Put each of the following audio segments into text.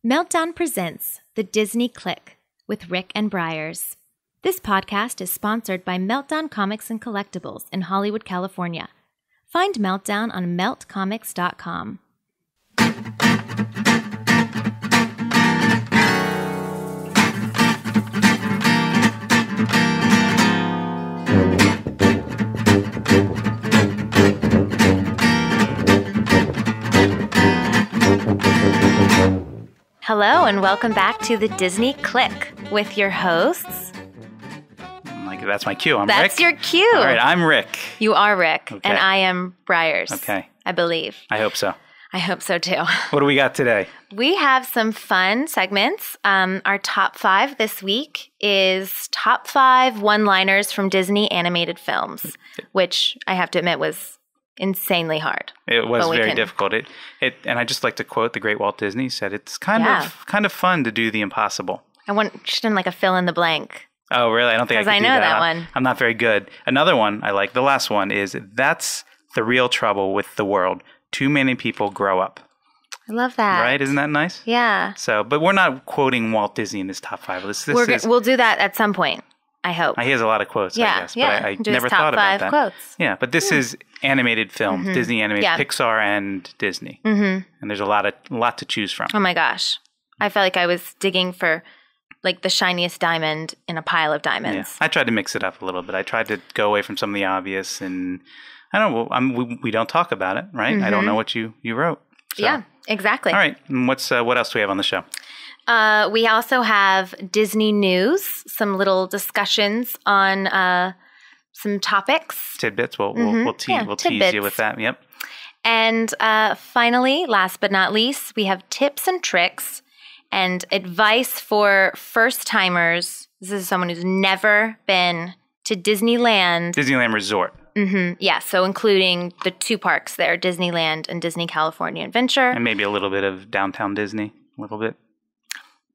Meltdown presents The Disney Click with Rick and Briers. This podcast is sponsored by Meltdown Comics and Collectibles in Hollywood, California. Find Meltdown on meltcomics.com. Hello and welcome back to the Disney Click with your hosts. That's my cue. I'm Rick. That's your cue. All right, I'm Rick. You are Rick, Okay. and I am Briers. Okay. I believe. I hope so. I hope so too. What do we got today? We have some fun segments. Our top 5 this week is top 5 one-liners from Disney animated films, which I have to admit was insanely hard. It was very difficult. And I just like to quote the great Walt Disney. He said it's kind of fun to do the impossible. I want just in like a fill in the blank. Oh, really? I don't think I can do that. Because I know that one. I'm not very good. Another one I like, the last one, is that's the real trouble with the world. Too many people grow up. I love that. Right? Isn't that nice? Yeah. So, but we're not quoting Walt Disney in this top 5. We'll do that at some point, I hope. He has a lot of quotes, I guess. Yeah. But I Do never his top thought about 5 that. quotes. Yeah, but this is animated film, Disney animated, Yeah. Pixar and Disney. Mm-hmm. And there's a lot to choose from. Oh my gosh. I felt like I was digging for like the shiniest diamond in a pile of diamonds. Yeah. I tried to mix it up a little bit. I tried to go away from some of the obvious, and I don't know. We don't talk about it, right? I don't know what you wrote. So. Yeah, exactly. All right. And what else do we have on the show? We also have Disney news, some little discussions on some topics. Tidbits. We'll tease you with that. Yep. And finally, last but not least, we have tips and tricks and advice for first-timers. This is someone who's never been to Disneyland. Disneyland Resort. Mm-hmm. Yeah, so including the 2 parks there, Disneyland and Disney California Adventure. And maybe a little bit of downtown Disney, a little bit.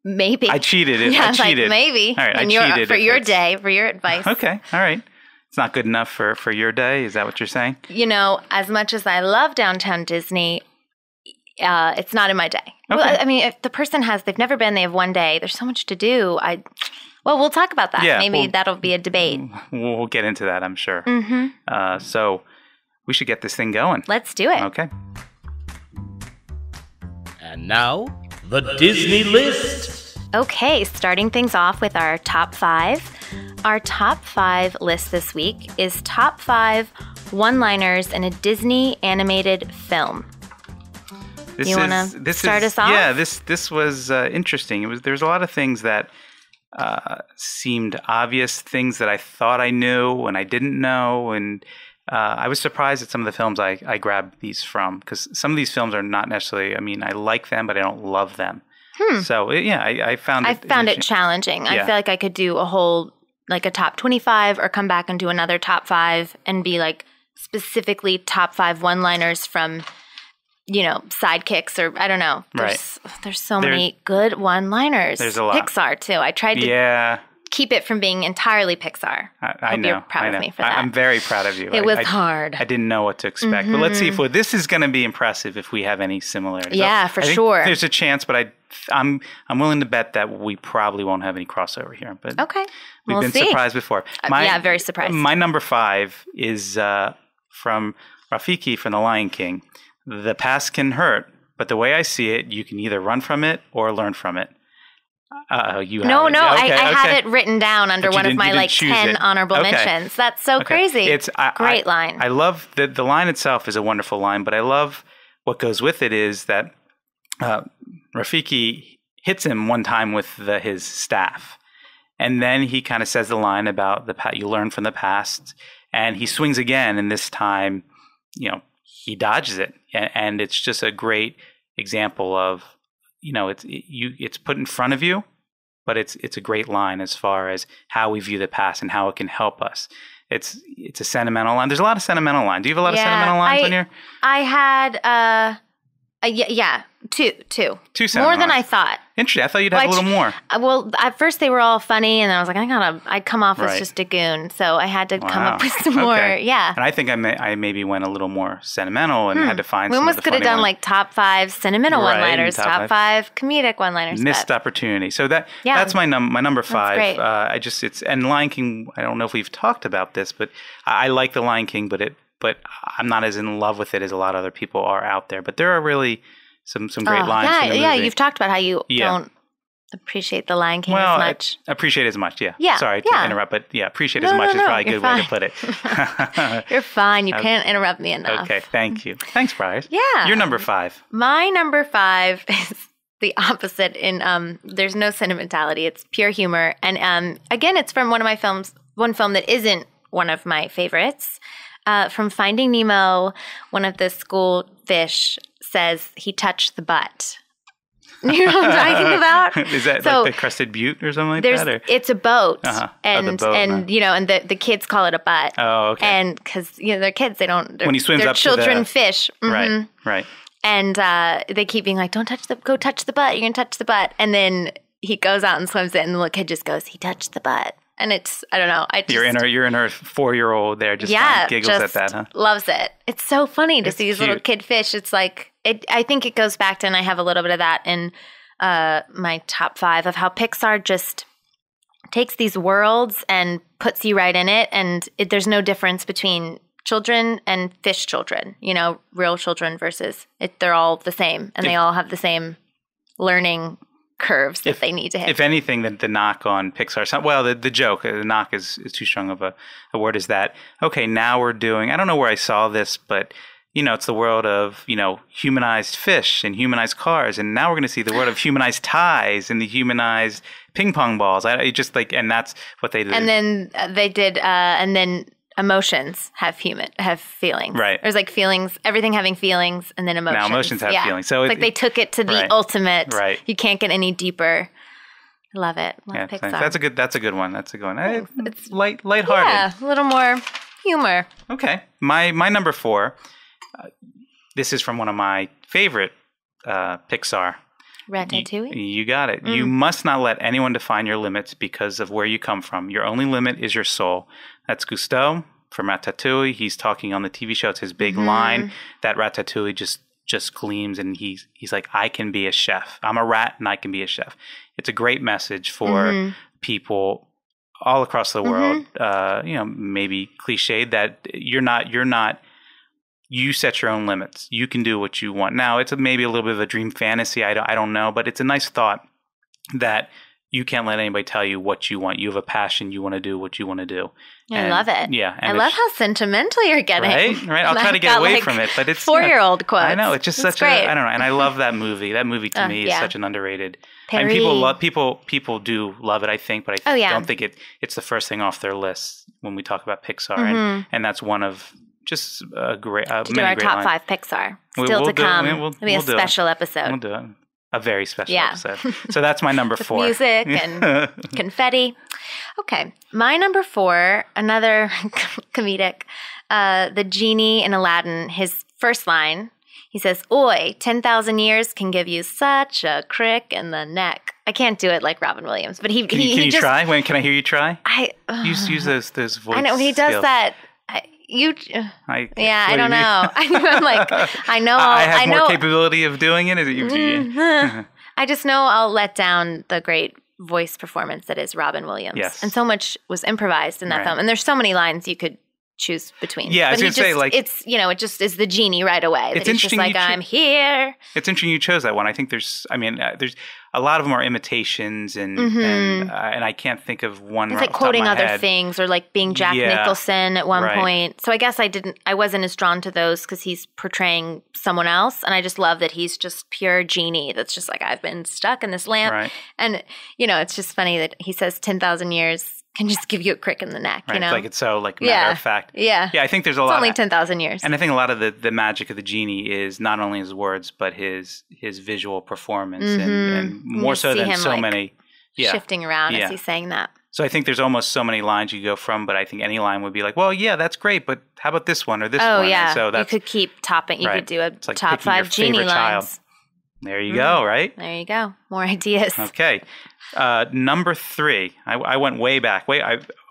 Maybe. I cheated. Yeah, I cheated. Like maybe. All right, I cheated. For your day, for your advice. Okay, all right. It's not good enough for your day? Is that what you're saying? You know, as much as I love downtown Disney, it's not in my day. Okay. Well, I mean, if the person they've never been, they have one day, there's so much to do. We'll talk about that. Yeah, Maybe that'll be a debate. We'll get into that, I'm sure. Mm-hmm. So we should get this thing going. Let's do it. Okay. And now, the Disney List. Okay, starting things off with our top 5. Our top 5 list this week is top 5 one-liners in a Disney animated film. You want to start us off? Yeah, this was interesting. There's a lot of things that seemed obvious, things that I thought I knew and I didn't know, and I was surprised at some of the films I grabbed these from, because some of these films are not necessarily, I mean, I like them, but I don't love them. So, yeah, I found it challenging. Yeah. I feel like I could do a whole, like a top 25 or come back and do another top 5 and be like specifically top 5 one-liners from, sidekicks or I don't know. There's so many good one-liners. There's a lot. Pixar, too. I tried to keep it from being entirely Pixar. I hope know. you're proud of me for that. I'm very proud of you. It was hard. I didn't know what to expect. But let's see if this is going to be impressive if we have any similarities. Yeah, I think sure. There's a chance, but I'm willing to bet that we probably won't have any crossover here. But okay. We've been surprised before. Very surprised. My number 5 is from Rafiki from The Lion King. The past can hurt, but the way I see it, you can either run from it or learn from it. You have it. I have it written down under one of my 10 honorable mentions. That's so crazy. It's great line. I love the line itself is a wonderful line, but I love what goes with it is that Rafiki hits him one time with his staff, and then he kind of says the line about you learn from the past, and he swings again, and this time, he dodges it, and it's just a great example of. It's put in front of you, but it's a great line as far as how we view the past and how it can help us. It's a sentimental line. There's a lot of sentimental lines. Do you have a lot of sentimental lines on your? I had Yeah, two. Two More than Cinnamon. I thought. Interesting. I thought you'd have a little more. Well, at first they were all funny, and I was like, I'd come off as Right. just a goon, so I had to come up Wow. with some more. Okay. Yeah. And I think I maybe went a little more sentimental and had to find We some of almost the could have funny done ones. like top 5 sentimental Right, one-liners, top top 5 comedic one-liners. Missed opportunity. So Yeah. that's my number 5. great. And Lion King. I don't know if we've talked about this, but I like the Lion King, but I'm not as in love with it as a lot of other people are out there. But there are really some great lines. Yeah, from the movie. yeah. You've talked about how you Yeah. don't appreciate the Lion King well, as much. appreciate as much. Yeah. Yeah, Sorry yeah. to interrupt, but yeah, appreciate No, as much no, is no, probably a you're good way to fine. put it. You're fine. You can't interrupt me enough. Okay, thank you. Thanks, Briers. Yeah. You're number 5. My number 5 is the opposite. There's no sentimentality. It's pure humor. And again, it's from one film that isn't one of my favorites. From Finding Nemo, one of the school fish says he touched the butt. You know what I'm talking about? Is that So, like the Crested Butte or something like that? Or? It's a boat, Uh-huh. and Oh, the boat, and you know, and the kids call it a butt. Oh, okay. And because they're kids, they don't. When he swims they're up to children the- fish, Mhm. Right. And they keep being like, go touch the butt. You're gonna touch the butt. And then he goes out and swims it, and the little kid just goes, he touched the butt. And it's, I don't know. Your inner 4-year-old there just giggles at that, huh? Loves it. It's so funny to It's see these cute. little kid fish. It's like, I think it goes back to, and I have a little bit of that in my top 5 of how Pixar just takes these worlds and puts you right in it. And there's no difference between children and fish children, real children versus they're all the same, and they all have the same learning curves that they need to hit. If anything, the knock on Pixar, well, the joke, the knock is too strong of a word, is that, okay, now we're doing, I don't know where I saw this, but, it's the world of, humanized fish and humanized cars, and now we're going to see the world of humanized ties and the humanized ping pong balls. And that's what they did. And then they did, and then emotions have feelings. Right. There's like feelings, everything having feelings, and then emotions. Now emotions have feelings. So it's like they took it to the ultimate. Right. You can't get any deeper. I love it. Love Pixar. That's a good one. That's a good one. It's lighthearted. Yeah, a little more humor. Okay. My number 4, this is from one of my favorite Pixar. Ratatouille? You got it. You must not let anyone define your limits because of where you come from. Your only limit is your soul. That's Gusteau from Ratatouille. He's talking on the TV show. It's his big line that Ratatouille just gleams, and he's like, I can be a chef. I'm a rat and I can be a chef. It's a great message for people all across the world. Maybe cliched that you're not. You set your own limits. You can do what you want. Now, it's maybe a little bit of a dream fantasy. I don't know, but it's a nice thought that you can't let anybody tell you what you want. You have a passion. You want to do what you want to do. I love it. Yeah. I love how sentimental you're getting. Right. I'll try to get away from it, but it's 4-year-old quotes. I know. It's just such great. I don't know. And I love that movie. That movie to me is such an underrated. Terri. And people do love it, I think, but I yeah. don't think it's the first thing off their list when we talk about Pixar. And that's one of just a great, to do our top 5 Pixar. Still to come. It'll be a special episode. We'll do it. A very special Yeah. episode. So that's my number 4. Music and confetti. Okay. My number 4, another comedic, the genie in Aladdin, his first line, he says, "Oi, 10,000 years can give you such a crick in the neck." I can't do it like Robin Williams, but Can you just, try? Can I hear you try? Use those voice I know he does skills. that. I don't know. I'm like, I know. I have know. more capability of doing it. Is it you? I just know I'll let down the great voice performance that is Robin Williams. Yes. And so much was improvised in that Right. film. And there's so many lines you could choose between. Yeah, I was but going to say, like, it's, it just is the genie right away. It's that he's just interesting like, you I'm here. It's interesting you chose that one. I think there's a lot of them are imitations, and I can't think of one. It's right like off the top of quoting my other head. things, or like being Jack Yeah. Nicholson at one Right. point. So I guess I wasn't as drawn to those because he's portraying someone else. And I just love that he's just pure genie. That's just like, I've been stuck in this lamp. Right. And, it's just funny that he says 10,000 years can just give you a crick in the neck, Right. It's Like it's so matter of fact. Yeah. Yeah, I think there's a It's lot. only 10,000 years. And I think a lot of the magic of the genie is not only his words, but his visual performance, and more You so see than him, so like, many. Yeah. shifting around Yeah. as he's saying that. So I think there's almost so many lines you go from, but I think any line would be like, well, yeah, that's great, but how about this one or this one? Oh, yeah. And so you could keep topping. You could do a like top 5 genie lines. Child. There you go, right? There you go. More ideas. Okay. Number 3. I went way back.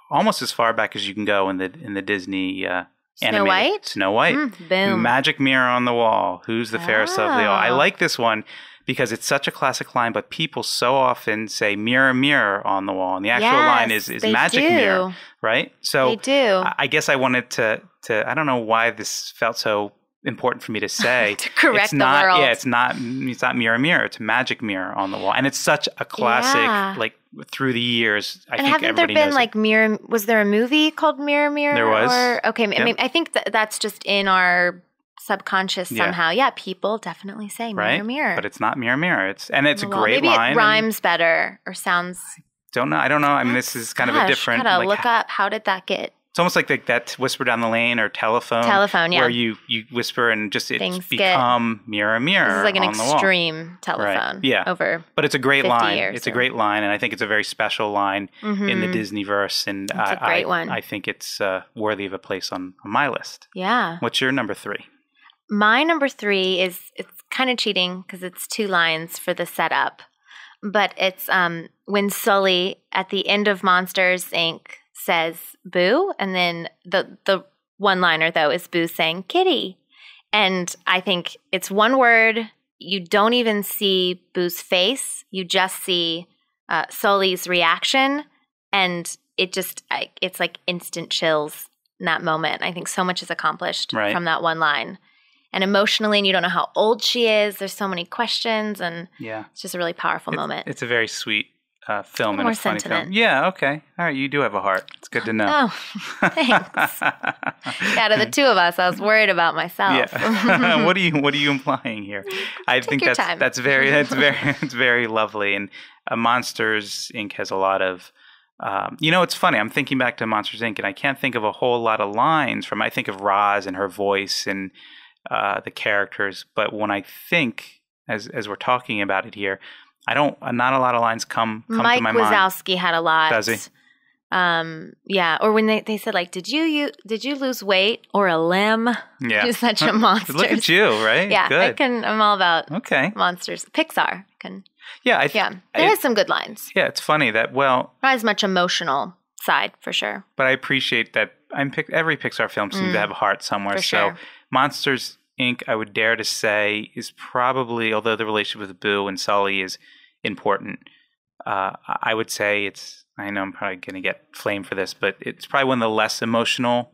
Almost as far back as you can go in the Disney Snow White? Snow White. Boom. Magic mirror on the wall. Who's the fairest of the all? I like this one because it's such a classic line, but people so often say mirror, mirror on the wall. And the actual line is magic mirror, right? So they do. I guess I wanted to I don't know why this felt so important for me to say. To correct the world. Yeah, it's not mirror, mirror. It's magic mirror on the wall. And it's such a classic, like through the years. I think haven't there been like mirror? Was there a movie called Mirror Mirror? There was. Okay, I mean, I think that's just in our subconscious somehow. Yeah, people definitely say mirror, mirror. But it's not mirror, mirror. It's a great maybe line. It rhymes better or sounds. I don't know. I mean, this is kind of a different. Gotta look up. How did that get? It's almost like that whisper down the lane or telephone. Telephone, yeah. Where you whisper and just it's become mirror, mirror. This is like an on extreme telephone. Right. Yeah. Over. But it's a great 50 line. years, It's a great line, and I think it's a very special line in the Disneyverse. And it's a great one. I think it's worthy of a place on my list. Yeah. What's your number 3? My number 3 it's kind of cheating because it's 2 lines for the setup, but it's when Sully at the end of Monsters Inc. says boo, and then the one-liner though is Boo saying kitty, and I think it's one word. You don't even see Boo's face; you just see Sully's reaction, and it's like instant chills in that moment. I think so much is accomplished from that one line. And emotionally, and you don't know how old she is. There's so many questions, and it's just a really powerful moment. It's a very sweet film and more a funny sentiment. film. Yeah, okay. All right, you do have a heart. It's good to know. Oh, thanks. Out of the 2 of us, I was worried about myself. Yeah. What are you implying here? I think that's very lovely. And Monsters Inc. has a lot of it's funny. I'm thinking back to Monsters Inc. and I can't think of a whole lot of lines from. I think of Roz and her voice and the characters, but when I think as we're talking about it here, not a lot of lines come to my mind. Mike Wazowski had a lot. Does he? Yeah. Or when they said like, did you lose weight or a limb? Yeah. You're such a monster. Look at you, right? Yeah. Good. I'm all about monsters. Pixar Yeah. There is some good lines. Yeah. It's funny that, not as much emotional side for sure. But I appreciate that every Pixar film seems to have a heart somewhere. For sure. So Monsters Inc., I would dare to say, is probably, although the relationship with Boo and Sully is important, I would say I know I'm probably going to get flamed for this, but it's probably one of the less emotional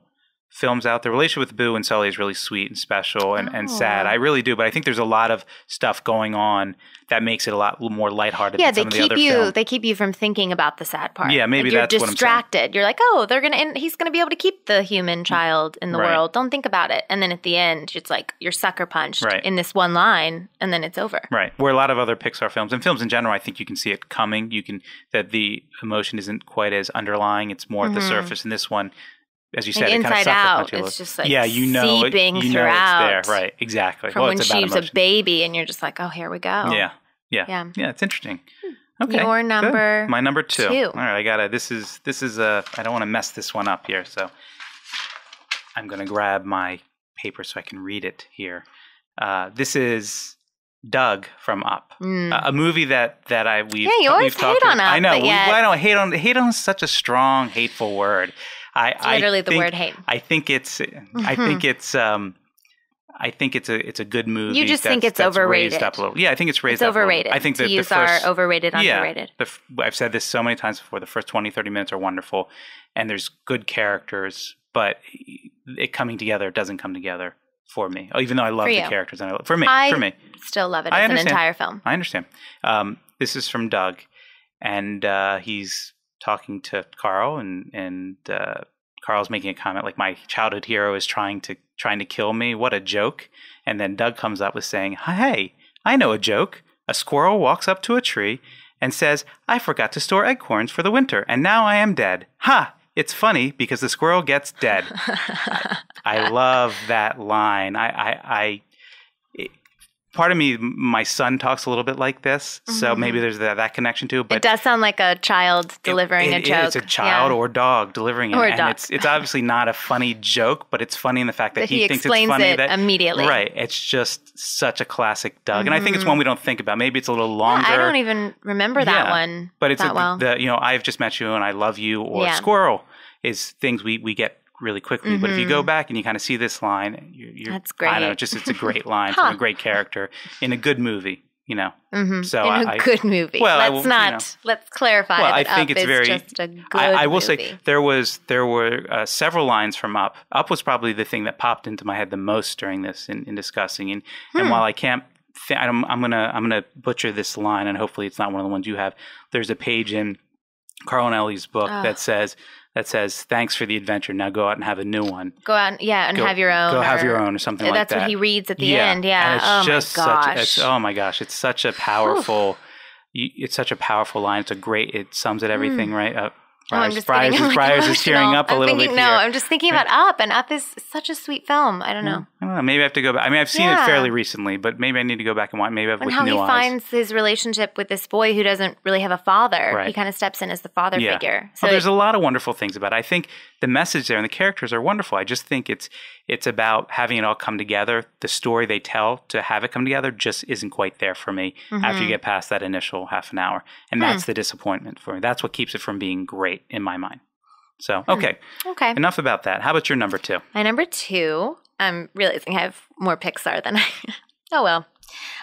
films out there. The relationship with Boo and Sully is really sweet and special and sad. I really do, but I think there's a lot of stuff going on that makes it a lot more lighthearted than some of the other films. They keep you from thinking about the sad part. Yeah, maybe that's what I'm saying. You're distracted. You're like, oh, he's going to be able to keep the human child in the world. Don't think about it. And then at the end, it's like you're sucker punched in this one line, and then it's over. Right. Where a lot of other Pixar films, and films in general, I think you can see it coming. That the emotion isn't quite as underlying. It's more at the surface. And this one, as you said, it kind of sucker punch you. It's just like seeping throughout. It's there. Right, exactly. From when she was a baby, and you're just like, oh, here we go. Yeah, it's interesting. Okay, your number. Good. My number 2. 2. All right, this is I don't want to mess this one up here, so I'm going to grab my paper so I can read it here. This is Doug from Up, a movie that you always hate on Up. I know. I don't hate on. Hate on such a strong, hateful word. It's literally the word hate. I think it's a good movie. You just think it's overrated. Raised up a little. Yeah, I think it's raised up overrated. I think the first, our overrated, underrated. Yeah, I've said this so many times before. The first 20, 30 minutes are wonderful, and there's good characters, but it coming together doesn't come together for me. Even though I love the characters, and for me, still love it as an entire film. I understand. This is from Doug, and he's talking to Carl, and Carl's making a comment like, my childhood hero is trying to kill me. What a joke. And then Doug comes up with saying, hey, I know a joke. A squirrel walks up to a tree and says, I forgot to store acorns for the winter, and now I am dead. Ha! It's funny because the squirrel gets dead. I love that line. part of me, my son talks a little bit like this, so maybe there's that connection too. But it does sound like a child delivering a joke. It's a child or dog delivering it. Or a and dog. It's obviously not a funny joke, but it's funny in the fact that he thinks it's funny. It immediately. Right. It's just such a classic Doug. And I think it's one we don't think about. Maybe it's a little longer. Yeah, I don't even remember that one but it's that well. I've just met you and I love you, or squirrel is things we get really quickly. But if you go back and you kind of see this line, you're that's great. I know, it's a great line from a great character in a good movie, So in a good movie. Well, let's clarify that I think Up it's is very, just a good I will movie. say there were several lines from Up. Up was probably the thing that popped into my head the most during this in discussing. And while I can't, I'm gonna butcher this line, and hopefully it's not one of the ones you have. There's a page in Carl Ellie's book that says, thanks for the adventure. Now go out and have a new one. Go out and have your own. Go have your own or something like that. That's what he reads at the end. Yeah. And it's oh my gosh. It's such a powerful, it's such a powerful line. It sums it everything right up. Briers is tearing up a little bit here. No, I'm just thinking about Up, and Up is such a sweet film. I don't know. I don't know. Maybe I have to go back. I mean, I've seen it fairly recently, but maybe I need to go back and watch. Maybe I've with new eyes. And how he finds his relationship with this boy who doesn't really have a father. Right. He kind of steps in as the father figure. So there's a lot of wonderful things about it. I think the message there and the characters are wonderful. I just think it's about having it all come together. The story they tell to have it come together just isn't quite there for me after you get past that initial half an hour. And that's the disappointment for me. That's what keeps it from being great in my mind. So, okay. Enough about that. How about your number 2? My number 2, I'm realizing I have more Pixar than I... Oh, well.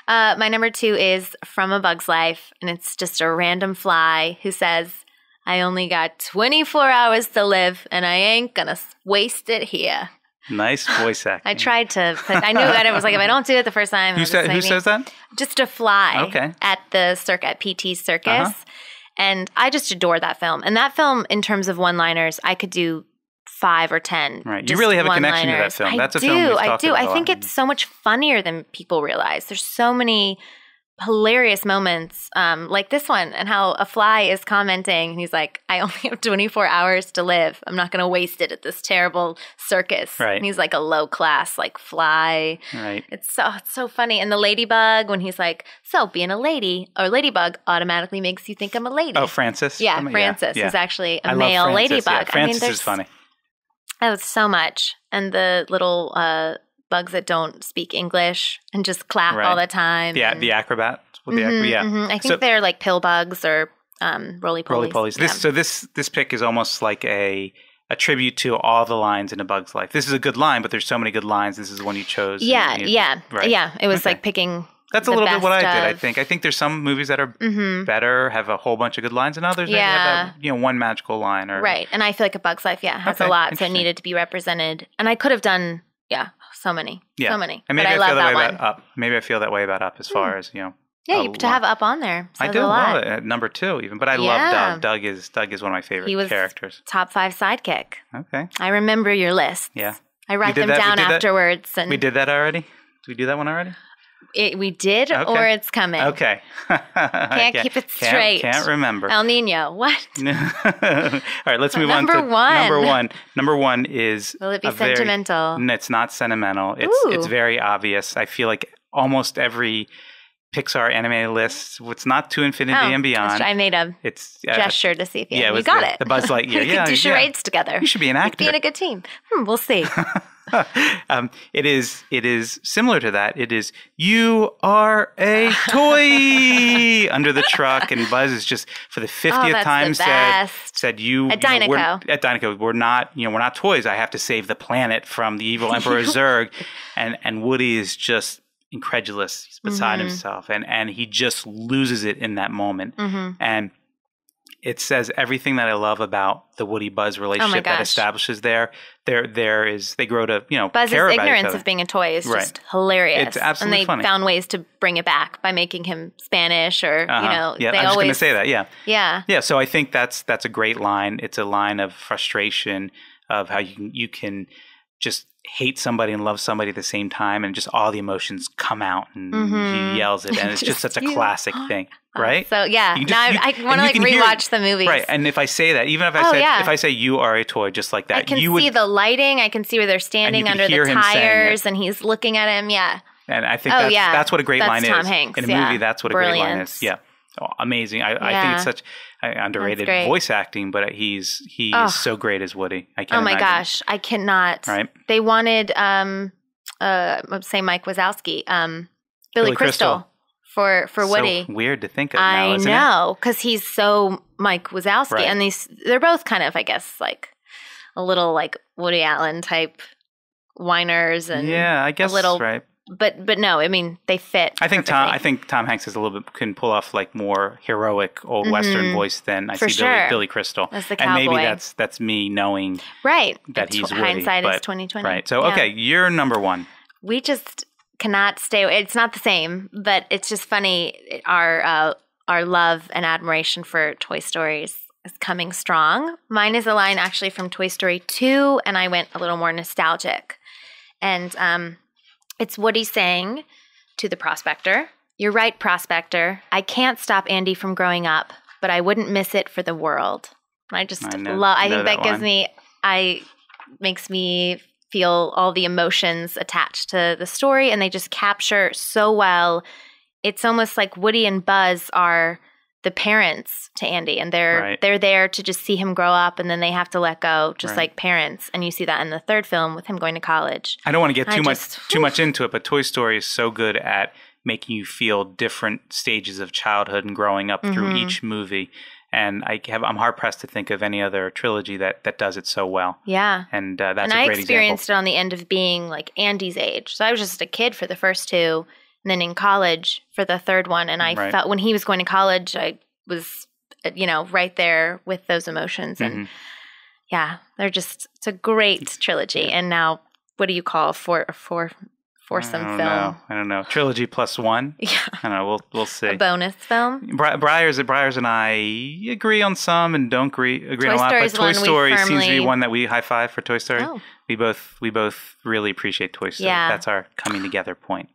My number 2 is From a Bug's Life, and it's just a random fly who says, I only got 24 hours to live, and I ain't gonna waste it here. Nice voice acting. I tried to put... I knew that it was like, if I don't do it the first time... Who says that? Just a fly at the at PT's Circus. And I just adore that film. And that film, in terms of one-liners, I could do 5 or 10. Right. You really have a connection to that film. That's a film we've talked about. I think it's so much funnier than people realize. There's so many hilarious moments like this one, and how a fly is commenting. And he's like, I only have 24 hours to live. I'm not going to waste it at this terrible circus. Right. And he's like a low-class fly. Right. It's so funny. And the ladybug, when he's like, so being a lady or ladybug automatically makes you think I'm a lady. Oh, Francis? Yeah, Francis is actually a I male love Francis, ladybug. Yeah. Francis is funny. That was so much. And the little bugs that don't speak English and just clap all the time. Yeah, the acrobat. I think they're like pill bugs or roly-polies. Roly-polies. This pick is almost like a tribute to all the lines in A Bug's Life. This is a good line, but there's so many good lines. This is the one you chose. Yeah. It was like picking. That's a little bit what I did, I think. I think there's some movies that are better, have a whole bunch of good lines, and others that have that, one magical line. Right. And I feel like A Bug's Life, has a lot, so it needed to be represented. And I could have done, so many. So many. And maybe I feel that way one. about Up. Maybe I feel that way about Up as far as, Yeah, to have Up on there. I do love it at number 2 even, but I love Doug. Doug is one of my favorite characters. Top 5 sidekick. Okay. I remember your lists. Yeah. I write them down afterwards. And we did that already? Did we do that one already? We did, or it's coming. Okay. Can't keep it straight. Can't remember. El Nino. What? All right, let's move on to number 1. Number 1 is... Will it be sentimental? It's not sentimental. It's very obvious. I feel like almost every Pixar animated list, it's not To Infinity and Beyond. I made a gesture to see if you got it. The Buzz Lightyear. We could do charades together. You should be an actor. We'd be in a good team. We'll see. It is similar to that. It is, you are a toy under the truck, and Buzz is just for the 50th time said you at Dinoco. At Dinoco, we're not toys. I have to save the planet from the evil Emperor Zurg, and Woody is just incredulous. He's beside himself, and he just loses it in that moment. And it says everything that I love about the Woody Buzz relationship that establishes they grow to, Buzz's care about ignorance each other. of being a toy is just hilarious. It's absolutely funny. And they found ways to bring it back by making him Spanish or, Yeah, they I was always going to say that. Yeah. Yeah. Yeah. So I think that's a great line. It's a line of frustration of how you can just hate somebody and love somebody at the same time, and just all the emotions come out, and he yells it, and it's just such a classic thing, right? So now I want to rewatch the movies, right? And if I say that, even if I say you are a toy, just like that, I can see the lighting. I can see where they're standing under the tires, and he's looking at him. Yeah. And I think that's what a great line Tom is. Hanks, in a movie, that's what a great line is. Yeah. Oh, amazing. I think it's such underrated voice acting, but he's so great as Woody. I can't imagine. Gosh. I cannot. Right. They wanted, say Mike Wazowski, Billy Crystal for Woody. So weird to think of now, isn't it? I know, because he's so Mike Wazowski. Right. And they're both kind of, I guess, like a little like Woody Allen type whiners and I guess, a little, right. But no, I mean, they fit. I think Tom Hanks is a little bit can pull off like more heroic old Western voice than I see Billy Crystal. As the cowboy. And maybe that's me knowing that he's Woody. Hindsight is 20/20. Right. So okay, you're number one. We just cannot stay. It's not the same, but it's just funny. Our love and admiration for Toy Stories is coming strong. Mine is a line actually from Toy Story 2, and I went a little more nostalgic. And it's Woody saying to the prospector, "You're right, prospector. I can't stop Andy from growing up, but I wouldn't miss it for the world." And I just love. I think that gives me. Makes me feel all the emotions attached to the story, and they just capture so well. It's almost like Woody and Buzz are the parents to Andy, and they're there to just see him grow up, and then they have to let go, just like parents. And you see that in the third film with him going to college. I don't want to get too much into it, but Toy Story is so good at making you feel different stages of childhood and growing up through each movie. And I'm hard pressed to think of any other trilogy that does it so well. Yeah, and that's a great example. And I experienced it on the end of being like Andy's age, so I was just a kid for the first two. And then in college for the third one. And I felt when he was going to college, I was, right there with those emotions. And it's a great trilogy. And now, what do you call foursome film? I don't know. Trilogy plus one? Yeah. I don't know. We'll see. A bonus film? Briers and I agree on some and don't agree on a lot. But Toy Story seems to be one that we high five for Toy Story. Oh. We both really appreciate Toy Story. Yeah. That's our coming together point.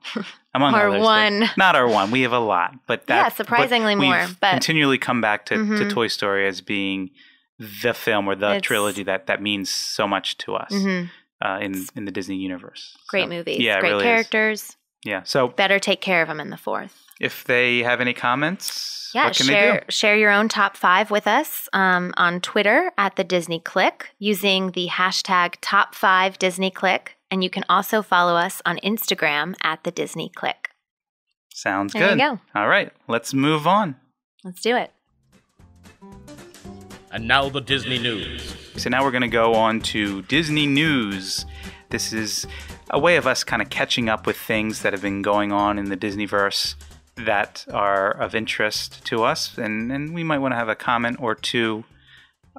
Among our others. One. Not our one. We have a lot. But surprisingly more. We've continually come back to Toy Story as being the film or the trilogy that means so much to us. In the Disney universe. Great movies. Yeah, great characters. Yeah. So better take care of them in the fourth. If they have any comments, what can they do? Share your own top 5 with us on Twitter at the Disney Click using the hashtag Top5DisneyClick. And you can also follow us on Instagram at the Disney Click. Sounds good. There you go. All right. Let's move on. Let's do it. And now the Disney News. So now we're going to go on to Disney News. This is a way of us kind of catching up with things that have been going on in the Disneyverse that are of interest to us. And we might want to have a comment or two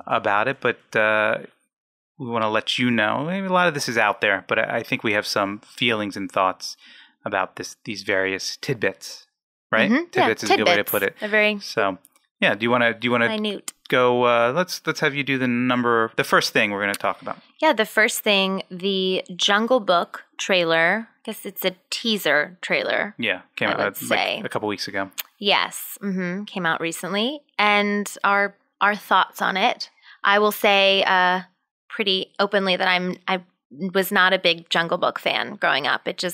about it, but we want to let you know. Maybe a lot of this is out there, but I think we have some feelings and thoughts about these various tidbits, right? Mm-hmm. Tidbits is a good way to put it. So, yeah, do you want to minute. Go, let's have you do the first thing we're going to talk about. Yeah, the first thing, the Jungle Book trailer. I guess it's a teaser trailer. Yeah, came out like a couple weeks ago. Yes, came out recently, and our thoughts on it. I will say pretty openly that I was not a big Jungle Book fan growing up. It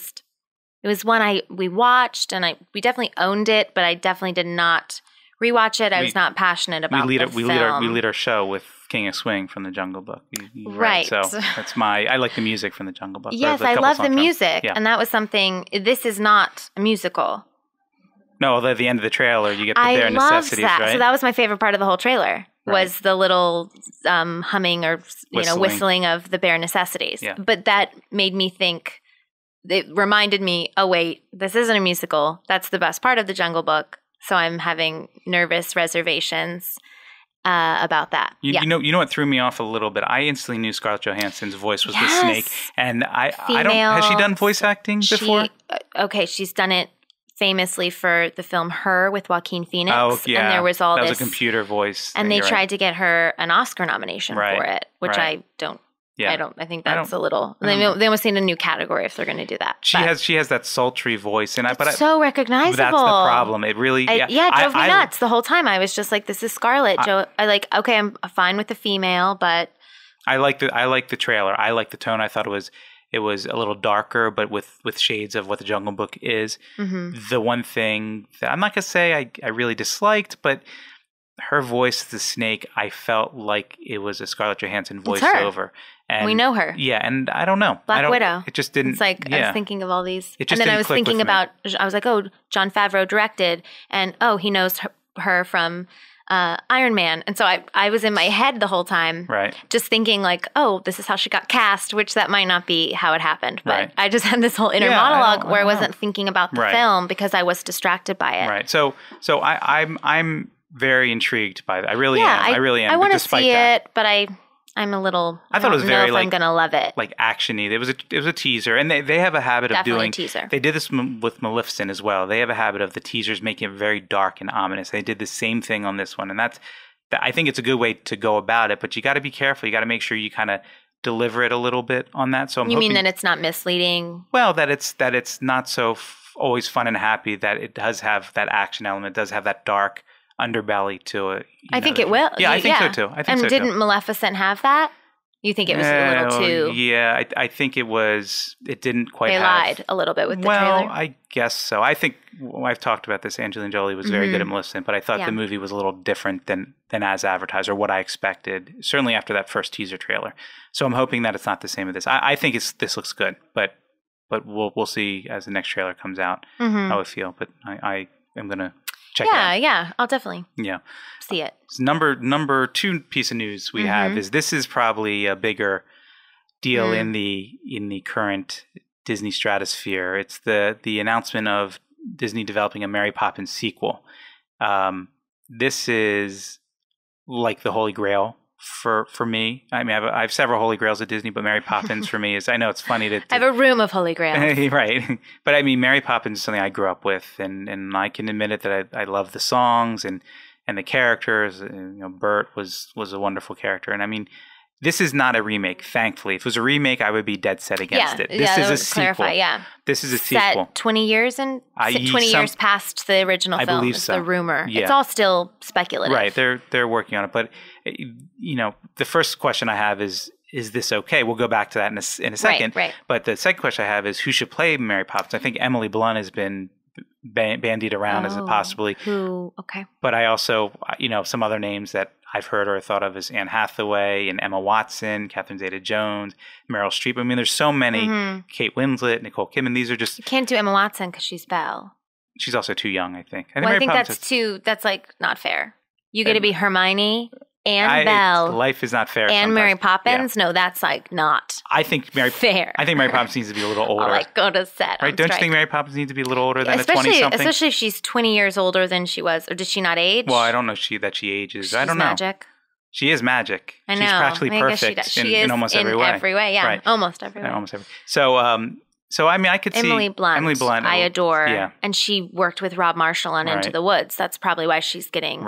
was one we watched, and we definitely owned it, but I definitely did not rewatch it. I was not passionate about the film. We lead our show with King of Swing from the Jungle Book. Right. So that's I like the music from the Jungle Book. Yes, I love the music. And that was something, this is not a musical. No, at the end of the trailer, you get the bare necessities, that. right? So that was my favorite part of the whole trailer, was the little humming or whistling of the bare necessities. Yeah. But that made me think, it reminded me, oh wait, this isn't a musical. That's the best part of the Jungle Book. So I'm having nervous reservations about that. You know what threw me off a little bit? I instantly knew Scarlett Johansson's voice was the snake, and I don't. Has she done voice acting before? She's done it famously for the film Her with Joaquin Phoenix. Oh yeah, and there was all that this. Was a computer voice, and they tried to get her an Oscar nomination for it, which I don't. Yeah. I think that's a little. They almost need a new category if they're going to do that. She has that sultry voice, and so recognizable. That's the problem. It really it drove me nuts the whole time. I was just like, this is Scarlett. I'm fine with the female, but I like the trailer. I like the tone. I thought it It was a little darker, but with shades of what the Jungle Book is. The one thing that I'm not going to say I really disliked, but her voice, the snake, I felt like it was a Scarlett Johansson voiceover. And we know her. Yeah, and I don't know. Black Widow. It just didn't. It's like, I was thinking of all these. It just and then didn't I was click thinking with me. about, I was like, oh, Jon Favreau directed, and he knows her from Iron Man. And so I was in my head the whole time, just thinking like, oh, this is how she got cast, which that might not be how it happened. But I just had this whole inner monologue where I wasn't thinking about the film because I was distracted by it. Right. So I'm very intrigued by that. I really am. I really am. I want to see it, but I'm a little. I thought it was very I'm gonna love it. Like actiony. It was a teaser, and they have a habit of doing. Teaser. They did this with Maleficent as well. They have a habit of the teasers making it very dark and ominous. They did the same thing on this one, and I think it's a good way to go about it. But you got to be careful. You got to make sure you kind of deliver it a little bit on that. So you mean that it's not misleading? Well, that it's not so always fun and happy. That it does have that action element. It does have that dark underbelly to it. I think it will. Yeah, I think so too. And didn't Maleficent have that? You think it was a little too? Yeah, I think it was. It didn't quite. They lied a little bit with the trailer. Well, I guess so. I think I've talked about this. Angelina Jolie was very good at Maleficent, but I thought the movie was a little different than as advertised or what I expected. Certainly after that first teaser trailer. So I'm hoping that it's not the same as this. I think this looks good, but we'll see as the next trailer comes out how I feel. But I am gonna. Check it out. Yeah, I'll definitely see it. So number 2 piece of news we have is this is probably a bigger deal in the current Disney stratosphere. It's the announcement of Disney developing a Mary Poppins sequel. This is like the Holy Grail for me. I mean, I have several Holy Grails at Disney, but Mary Poppins for me is, I know it's funny to I have a room of Holy Grails. Right. But I mean, Mary Poppins is something I grew up with, and I can admit it that I love the songs and the characters. Bert was a wonderful character. And I mean, this is not a remake, thankfully. If it was a remake, I would be dead set against it. This is a sequel. Clarify, This is a sequel. Set 20 years years past the original film. I believe so. The rumor. Yeah. It's all still speculative. Right. They're working on it. But, the first question I have is this okay? We'll go back to that in a second. Right. But the second question I have is who should play Mary Poppins? I think Emily Blunt has been bandied around as a possibly. Who? Okay. But I also, some other names that I've heard or thought of as Anne Hathaway and Emma Watson, Catherine Zeta-Jones, Meryl Streep. I mean, there's so many. Kate Winslet, Nicole Kidman. These are just. You can't do Emma Watson because she's Belle. She's also too young, I think. I think that's like not fair. You get to be Hermione and Belle. Life is not fair. And sometimes. Mary Poppins? Yeah. No, that's like not. I think fair. I think Mary Poppins needs to be a little older. I'll like go to set. Right? Don't you think Mary Poppins needs to be a little older than a 20-something? Especially if she's 20 years older than she was, or did she not age? Well, I don't know that she ages. She's I don't know. Magic. She is magic. I know. She's practically perfect in almost every way. Every way, yeah. Right. Almost every way. Almost every. So I mean, I could see Emily Blunt. I adore. Yeah. And she worked with Rob Marshall on Into the Woods. That's probably why she's getting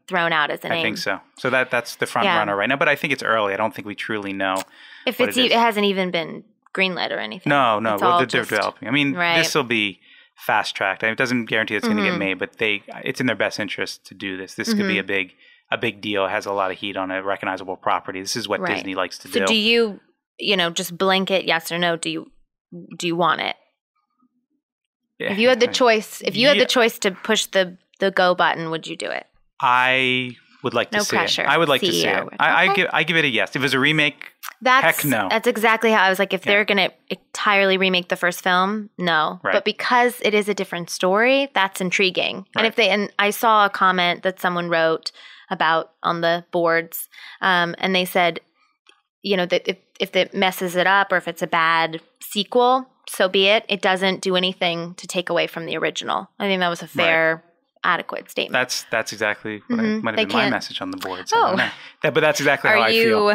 thrown out as a name. I think so. So that's the front runner right now. But I think it's early. I don't think we truly know if it hasn't even been greenlit or anything. No. Well, they're developing. I mean, this will be fast tracked. It doesn't guarantee it's going to get made, but it's in their best interest to do this. This could be a big deal. It has a lot of heat on a recognizable property. This is what Disney likes to do. So do you just blanket yes or no? Do you want it? If you had the choice, the choice to push the go button, would you do it? I would like to see pressure. it. I would like CEO. to see it. Okay. I give it a yes. If it was a remake, heck no. That's exactly how I was like, if they're going to entirely remake the first film, no. Right. But because it is a different story, that's intriguing. Right. And I saw a comment that someone wrote about on the boards, and they said, that if it messes it up or if it's a bad sequel, so be it. It doesn't do anything to take away from the original. I think that was a fair, adequate statement. That's exactly what might have been my message on the boards. Oh. But that's exactly how I feel.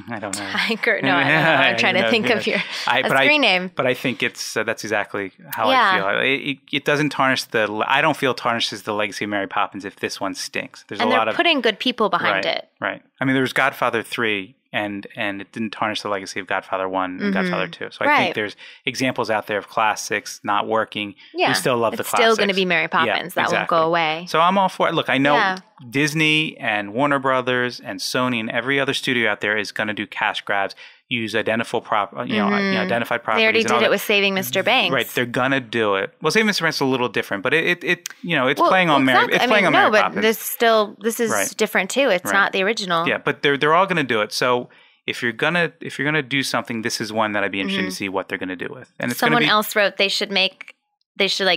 I don't know. Tiger? No, I don't know. I'm trying to think of your screen name. But I think it's that's exactly how I feel. It doesn't tarnish I don't feel tarnishes the legacy of Mary Poppins if this one stinks. There's they're putting good people behind it. Right. I mean, there was Godfather 3. And it didn't tarnish the legacy of Godfather 1 and Godfather 2. So I think there's examples out there of classics not working. Yeah. We still love the classics. It's still going to be Mary Poppins. That won't go away. So I'm all for it. Look, I know Disney and Warner Brothers and Sony and every other studio out there is going to do cash grabs. use identified properties. They already did it with Saving Mr. Banks. Right, they're gonna do it. Well, Saving Mr. Banks is a little different, but it's playing on Mary. It's playing on Mary Poppins. But this is different too. It's not the original. Yeah, but they're all gonna do it. So if you're gonna do something, this is one that I'd be interested to see what they're gonna do with. And it's someone else wrote they should like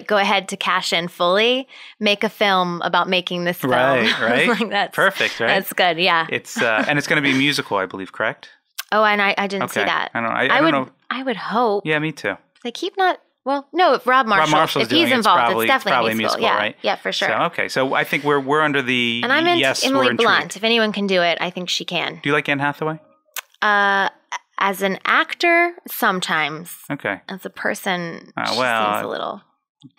go ahead to cash in fully, make a film about making this film. Right. Like, that's perfect, right? That's good, yeah. It's and it's going to be musical, I believe, correct? Oh, and I didn't see that. I don't know. I don't know. I would hope. Yeah, me too. They keep not. Well, no. If Rob Marshall's doing he's it, involved, it's definitely a musical, yeah, right? Yeah, for sure. So I think we're under the and I'm yes. Emily we're Blunt. intrigued. If anyone can do it, I think she can. Do you like Anne Hathaway? As an actor, sometimes. Okay. As a person, she seems a little.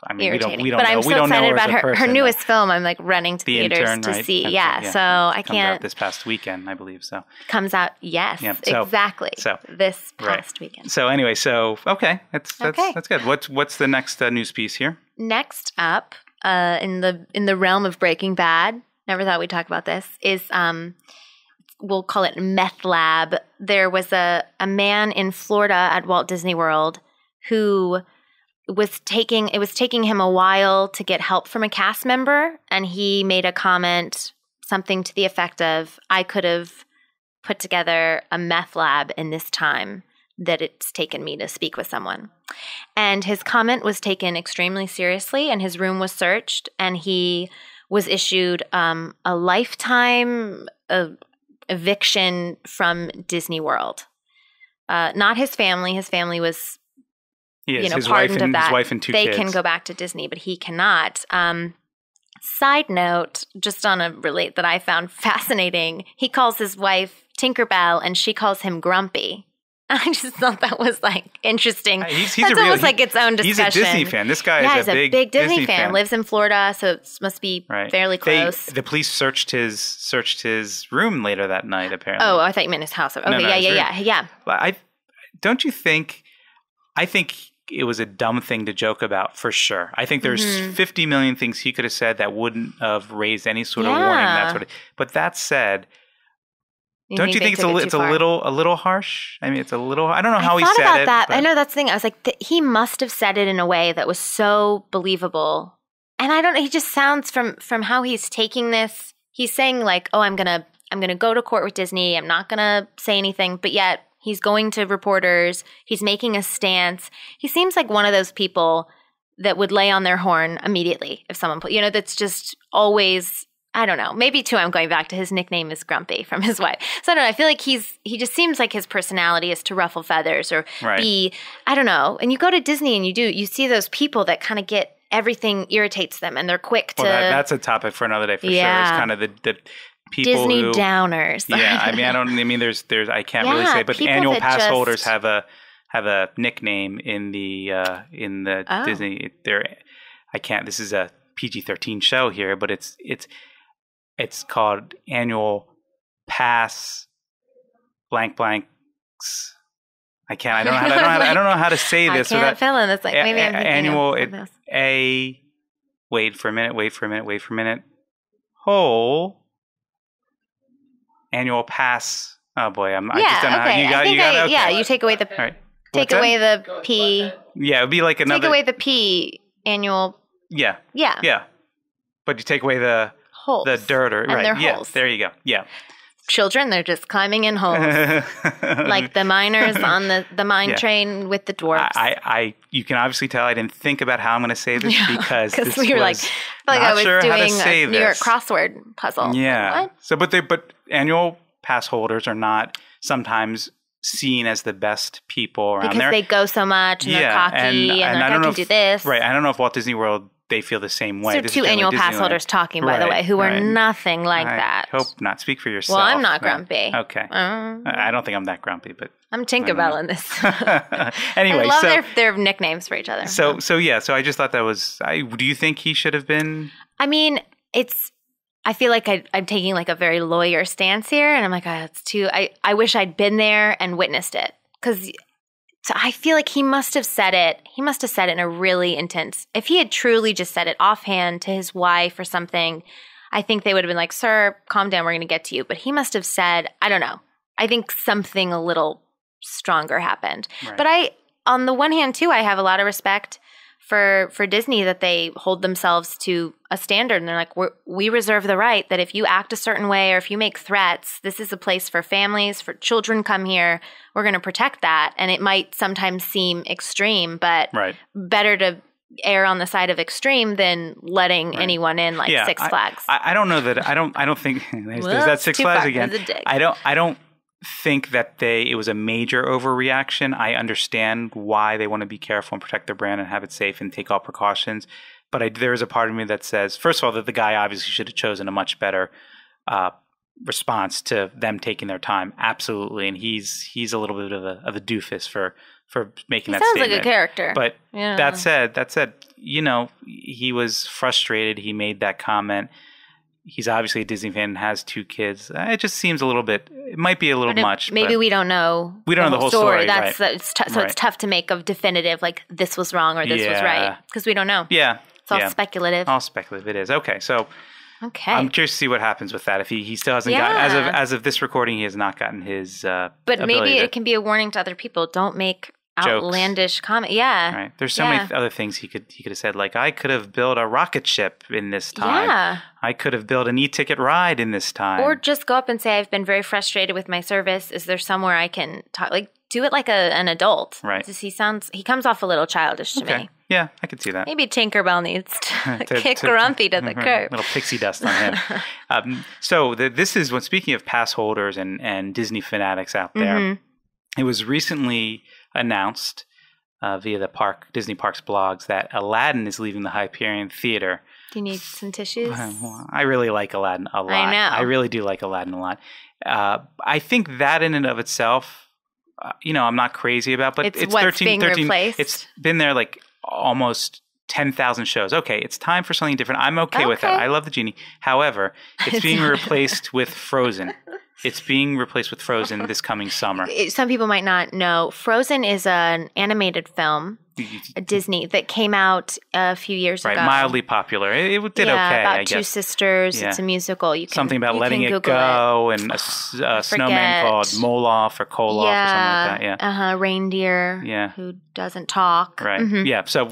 I mean, irritating. we don't but know. I'm so excited about her newest though. film. I'm like running to theaters Intern, to right? see. Yeah, so I comes can't. Out this past weekend, I believe. So comes out. Yes, exactly. So this past weekend. So anyway, okay, that's good. What's the next news piece here? Next up, in the realm of Breaking Bad, never thought we'd talk about this. Is we'll call it meth lab. There was a man in Florida at Walt Disney World who it was taking him a while to get help from a cast member, and he made a comment, something to the effect of, I could have put together a meth lab in this time that it's taken me to speak with someone. And his comment was taken extremely seriously, and his room was searched, and he was issued a lifetime eviction from Disney World. Not his family. His family was his pardoned of that. His wife and two they kids. can go back to Disney, but he cannot. Side note, just on a relate that I found fascinating, he calls his wife Tinkerbell and she calls him Grumpy. I just thought that was like interesting. That's almost like its own discussion. He's a Disney fan. This guy is a big Disney fan. Lives in Florida, so it must be fairly close. The police searched his room later that night. Apparently. Oh, I thought you meant his house. Okay, yeah. Don't you think? I think it was a dumb thing to joke about, for sure. I think there's 50 million things he could have said that wouldn't have raised any sort of warning. But that said, don't you think it's a little harsh? I mean, it's a little. I don't know how he said about it. That. I know that's the thing. I was like, he must have said it in a way that was so believable. And I don't know. He just sounds from how he's taking this. He's saying like, "Oh, I'm gonna go to court with Disney. I'm not gonna say anything," but yet. He's going to reporters. He's making a stance. He seems like one of those people that would lay on their horn immediately if someone that's just always, I don't know. Maybe too, I'm going back to his nickname is Grumpy from his wife. So I don't know. I feel like he just seems like his personality is to ruffle feathers or be, I don't know. And you go to Disney and you see those people that kind of get everything irritates them and they're quick to. Well, that's a topic for another day for sure. It's kind of the people Disney downers. Yeah, I mean, there's I can't really say, but the annual pass holders have a nickname in the Disney. I can't. This is a PG-13 show here, but it's called annual pass blank blanks. I can't. I don't know how to say this. I can't fill in. It's like maybe I'm annual. Wait for a minute. Whole. Annual pass. Oh boy, I just don't know how you got. Okay. Yeah, you take away the take away the P. Yeah, it'd be like another. Take away the P annual. Yeah. Yeah. But you take away the holes, the dirt, or and their yeah, holes. There you go. Yeah. Children, they're just climbing in holes, like the miners on the mine train with the dwarves. You can obviously tell I didn't think about how I'm going to say this because this we were was I was sure doing a New York crossword puzzle. Yeah. What? So, but annual pass holders are not sometimes seen as the best people around because there they go so much and they're cocky and I don't know I can do this. Right. I don't know if Walt Disney World. They feel the same way. So two annual pass holders talking, by the way, who are nothing like that. I hope not. Speak for yourself. Well, I'm not grumpy. Okay. I don't think I'm that grumpy, but I'm Tinkerbell in this. Anyway, I love their nicknames for each other. So I just thought that was. Do you think he should have been? I mean, I feel like I'm taking like a very lawyer stance here, and I'm like, it's too. I wish I'd been there and witnessed it because. So I feel like he must have said it. He must have said it in a really intense. If he had truly just said it offhand to his wife or something, I think they would have been like, "Sir, calm down. We're going to get to you." But he must have said, I don't know. I think something a little stronger happened. Right. But on the one hand, too, I have a lot of respect for Disney that they hold themselves to a standard. And they're like, we reserve the right that if you act a certain way or if you make threats, this is a place for families, for children come here. We're going to protect that. And it might sometimes seem extreme, but better to err on the side of extreme than letting anyone in like Six Flags. I don't know that. I don't think there's that Six Flags again. I don't think that it was a major overreaction. I understand why they want to be careful and protect their brand and have it safe and take all precautions. But there is a part of me that says, first of all, that the guy obviously should have chosen a much better response to them taking their time. Absolutely. And he's a little bit of a doofus for making that statement. Sounds like a character. But that said, he was frustrated. He made that comment. He's obviously a Disney fan and has 2 kids. It just seems a little bit, it might be a little much. Maybe we don't know. We don't know the whole story. It's tough to make a definitive, like this was wrong or this was right. Because we don't know. Yeah. It's all speculative. All speculative it is. Okay. So I'm curious to see what happens with that. If he still hasn't gotten, as of this recording, he has not gotten his But maybe it can be a warning to other people. Don't make outlandish comment. Yeah. Right. There's so many other things he could have said, like, I could have built a rocket ship in this time. Yeah. I could have built an e-ticket ride in this time. Or just go up and say, I've been very frustrated with my service. Is there somewhere I can talk? Like, do it like an adult. Right. He comes off a little childish to me. Yeah, I could see that. Maybe Tinkerbell needs to kick Grumpy to the curb. Little pixie dust on him. This is when, speaking of pass holders and Disney fanatics out there, it was recently announced via the Disney Parks blogs that Aladdin is leaving the Hyperion Theater. Do you need some tissues? I really like Aladdin a lot. I know. I really do like Aladdin a lot. I think that in and of itself, I'm not crazy about, but it's 13. Replaced? It's been there like almost 10,000 shows. Okay, it's time for something different. I'm okay with that. I love the genie. However, it's being replaced with Frozen. It's being replaced with Frozen this coming summer. Some people might not know. Frozen is an animated film, a Disney, that came out a few years ago. Right, mildly popular. It did okay, about I guess. 2 sisters. Yeah. It's a musical. Something about letting it go, and a snowman called Moloff or Koloff or something like that. Yeah. Reindeer who doesn't talk. Right. Mm-hmm. Yeah. So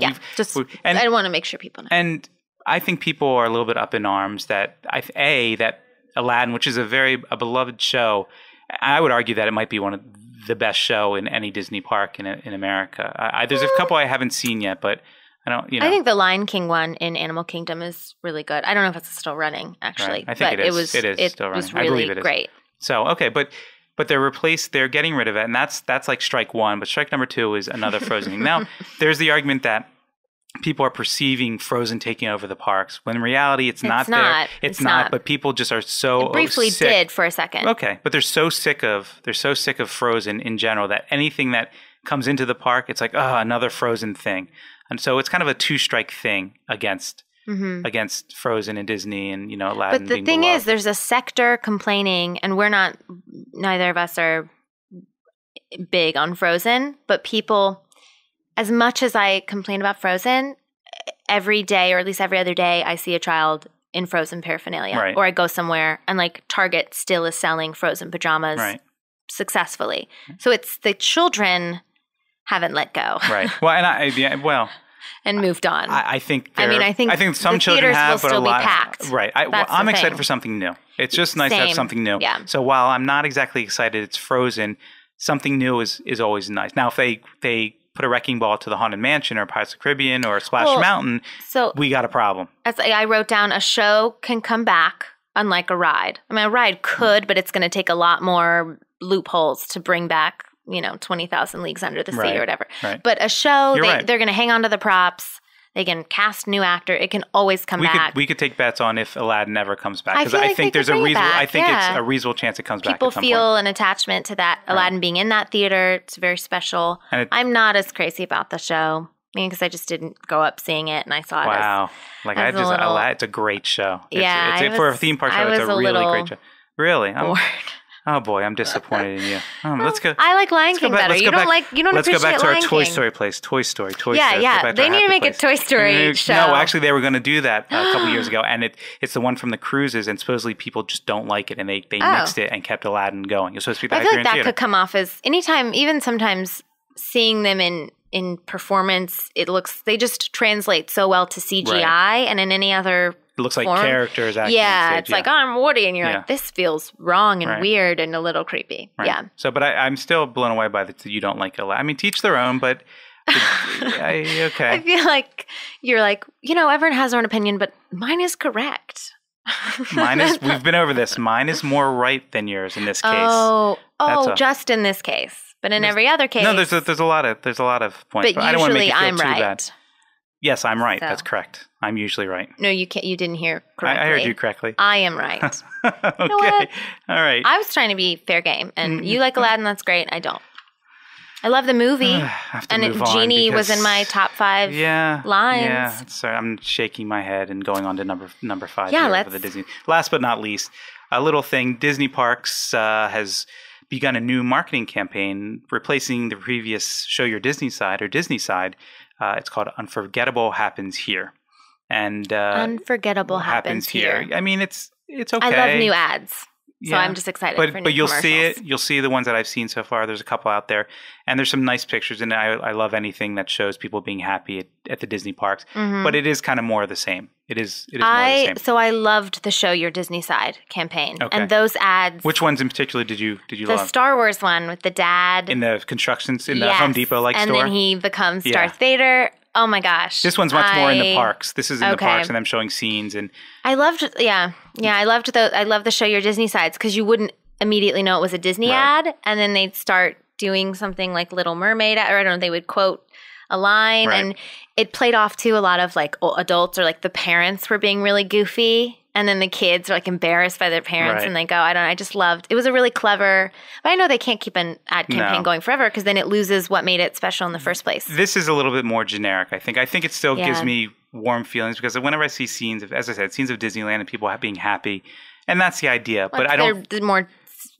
I want to make sure people know. And I think people are a little bit up in arms that that Aladdin, which is a beloved show, I would argue that it might be one of the best show in any Disney park in America. There's a couple I haven't seen yet, but I don't. I think the Lion King one in Animal Kingdom is really good. I don't know if it's still running actually. Right. I think it is. It is still running. It was really great. So but they're getting rid of it, and that's like strike one. But strike number 2 is another Frozen thing. Now there's the argument that people are perceiving Frozen taking over the parks, when in reality it's not there. It's not. But people just are so it briefly sick. Did for a second. Okay, but they're so sick of Frozen in general that anything that comes into the park, it's like, another Frozen thing. And so it's kind of a 2-strike thing against Frozen and Disney and Aladdin. But the thing is, there's a sector complaining, and neither of us are big on Frozen, but people. As much as I complain about Frozen, every day or at least every other day, I see a child in Frozen paraphernalia. Right. Or I go somewhere and like Target still is selling Frozen pajamas successfully. So it's the children haven't let go. Right. Well, and moved on. I think I think some children have, but a lot packed. Right. I'm excited for something new. It's just nice to have something new. Yeah. So while I'm not exactly excited it's Frozen, something new is always nice. Now if they put a wrecking ball to the Haunted Mansion or Pirates of the Caribbean or Splash Mountain, we got a problem. As I wrote down, a show can come back unlike a ride. I mean, a ride could, but it's going to take a lot more loopholes to bring back, 20,000 Leagues Under the Sea or whatever. Right. But a show, they're going to hang on to the props. They can cast new actor. It can always come back. We could take bets on if Aladdin ever comes back, because I think there's a reasonable. I think it's a reasonable chance it comes back. People feel an attachment to that Aladdin being in that theater. It's very special. I'm not as crazy about the show. Because I just didn't go up seeing it, and I saw it. Wow, it's a great show. For a theme park show. It's a really great show. Really, bored. Oh boy, I'm disappointed in you. Let's go. I like Lion King better. You don't appreciate Lion King. Let's go back to our Toy Story place. Toy Story. Yeah. They need to make a Toy Story show. No, actually, they were going to do that a couple years ago, and it's the one from the cruises, and supposedly people just don't like it, and they mixed it and kept Aladdin going. It's supposed to be I feel like that could come off as anytime, even sometimes seeing them in performance, they just translate so well to CGI, and in any other. It looks like form. Characters acting. Yeah, it's like, I'm Woody, and you're like, this feels wrong and weird and a little creepy. Right. Yeah. So, but I'm still blown away by that you don't like Aladdin. I mean, teach their own, but okay. I feel like you're like, everyone has their own opinion, but mine is correct. We've been over this. Mine is more right than yours in this case. Just in this case, but in every other case. No, there's a lot of points. But I don't want to make you feel I'm too right. bad. Yes, I'm right. So. That's correct. I'm usually right. No, you can't. You didn't hear correctly. I heard you correctly. I am right. Okay. You know what? All right. I was trying to be fair game, and you like Aladdin. That's great. I don't. I love the movie, and Genie was in my top 5 lines. Yeah, sorry, I'm shaking my head and going on to number 5 for the Disney. Last but not least, a little thing. Disney Parks has begun a new marketing campaign replacing the previous Show Your Disney Side or Disney Side. It's called Unforgettable Happens Here. And Unforgettable Happens Here. I mean, it's okay. I love new ads. So I'm just excited for new But you'll commercials. see it. You'll see the ones that I've seen so far. There's a couple out there. And there's some nice pictures. And I love anything that shows people being happy at the Disney parks. Mm-hmm. But it is kind of more of the same. It is more of the same. So I loved the Show Your Disney Side campaign. Okay. And those ads. Which ones in particular did you love? The Star Wars one with the dad. In the constructions, in the Home Depot-like store? And then he becomes Darth Vader. Oh my gosh. This one's much more in the parks. This is in the parks and them showing scenes. And I loved, I loved the Show Your Disney Sides because you wouldn't immediately know it was a Disney ad. And then they'd start doing something like Little Mermaid, or I don't know, they would quote a line. Right. And it played off to a lot of like adults or like the parents were being really goofy. And then the kids are like embarrassed by their parents and they go, I just loved, it was a really clever, but I know they can't keep an ad campaign going forever because then it loses what made it special in the first place. This is a little bit more generic, I think. I think it still gives me warm feelings because whenever I see scenes of Disneyland and people being happy, and that's the idea, but I don't. They're more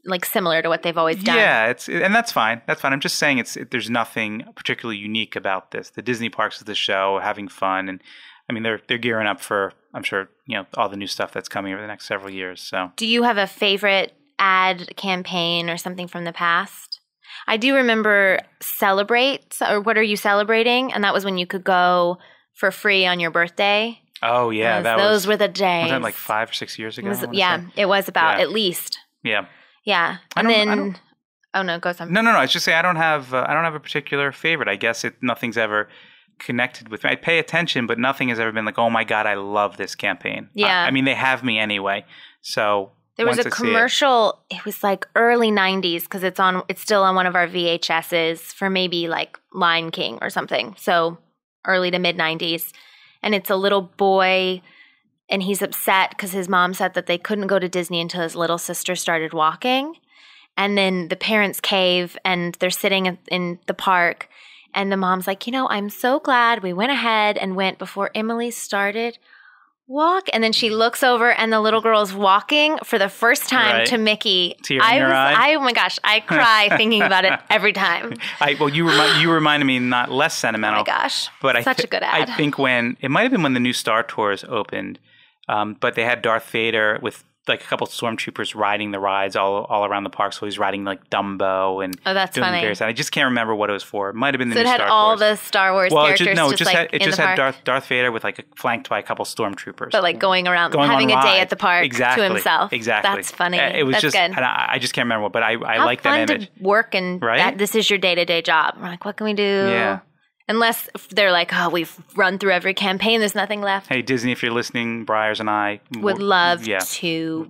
like similar to what they've always done. Yeah, and that's fine. That's fine. I'm just saying there's nothing particularly unique about this. The Disney parks is the show, having fun, and I mean they're gearing up for, I'm sure, all the new stuff that's coming over the next several years. So, do you have a favorite ad campaign or something from the past? I do remember Celebrate, or What Are You Celebrating? And that was when you could go for free on your birthday. Oh yeah, those were the days. Was that like 5 or 6 years ago? It was about at least. Yeah. Yeah, and then go some. No. I just say I don't have a particular favorite. I guess nothing's ever connected with me. I pay attention, but nothing has ever been like, oh my God, I love this campaign. Yeah, I mean they have me anyway. So there was a commercial. It was like early '90s because it's still on one of our VHSs for maybe like Lion King or something. So early to mid '90s, and it's a little boy. And he's upset because his mom said that they couldn't go to Disney until his little sister started walking. And then the parents cave and they're sitting in the park. And the mom's like, I'm so glad we went ahead and went before Emily started walk. And then she looks over and the little girl's walking for the first time to Mickey. Tear in your eye? Oh my gosh, I cry thinking about it every time. You reminded me not less sentimental. Oh my gosh, but such a good ad. I think it might have been when the new Star Tours opened. But they had Darth Vader with like a couple of stormtroopers riding the rides all around the park. So he's riding like Dumbo and that's doing funny. Various, I just can't remember what it was for. It might have been the new Star Tours. So it had all the Star Wars characters. It just had Darth Vader with like flanked by a couple stormtroopers. But like going around, having a day at the park to himself. Exactly. That's funny. It was That's just, good. And I just can't remember what, but I like that image. How fun to work and this is your day-to-day job. We're like, what can we do? Yeah. Unless they're like, we've run through every campaign. There's nothing left. Hey, Disney, if you're listening, Briers and I would love to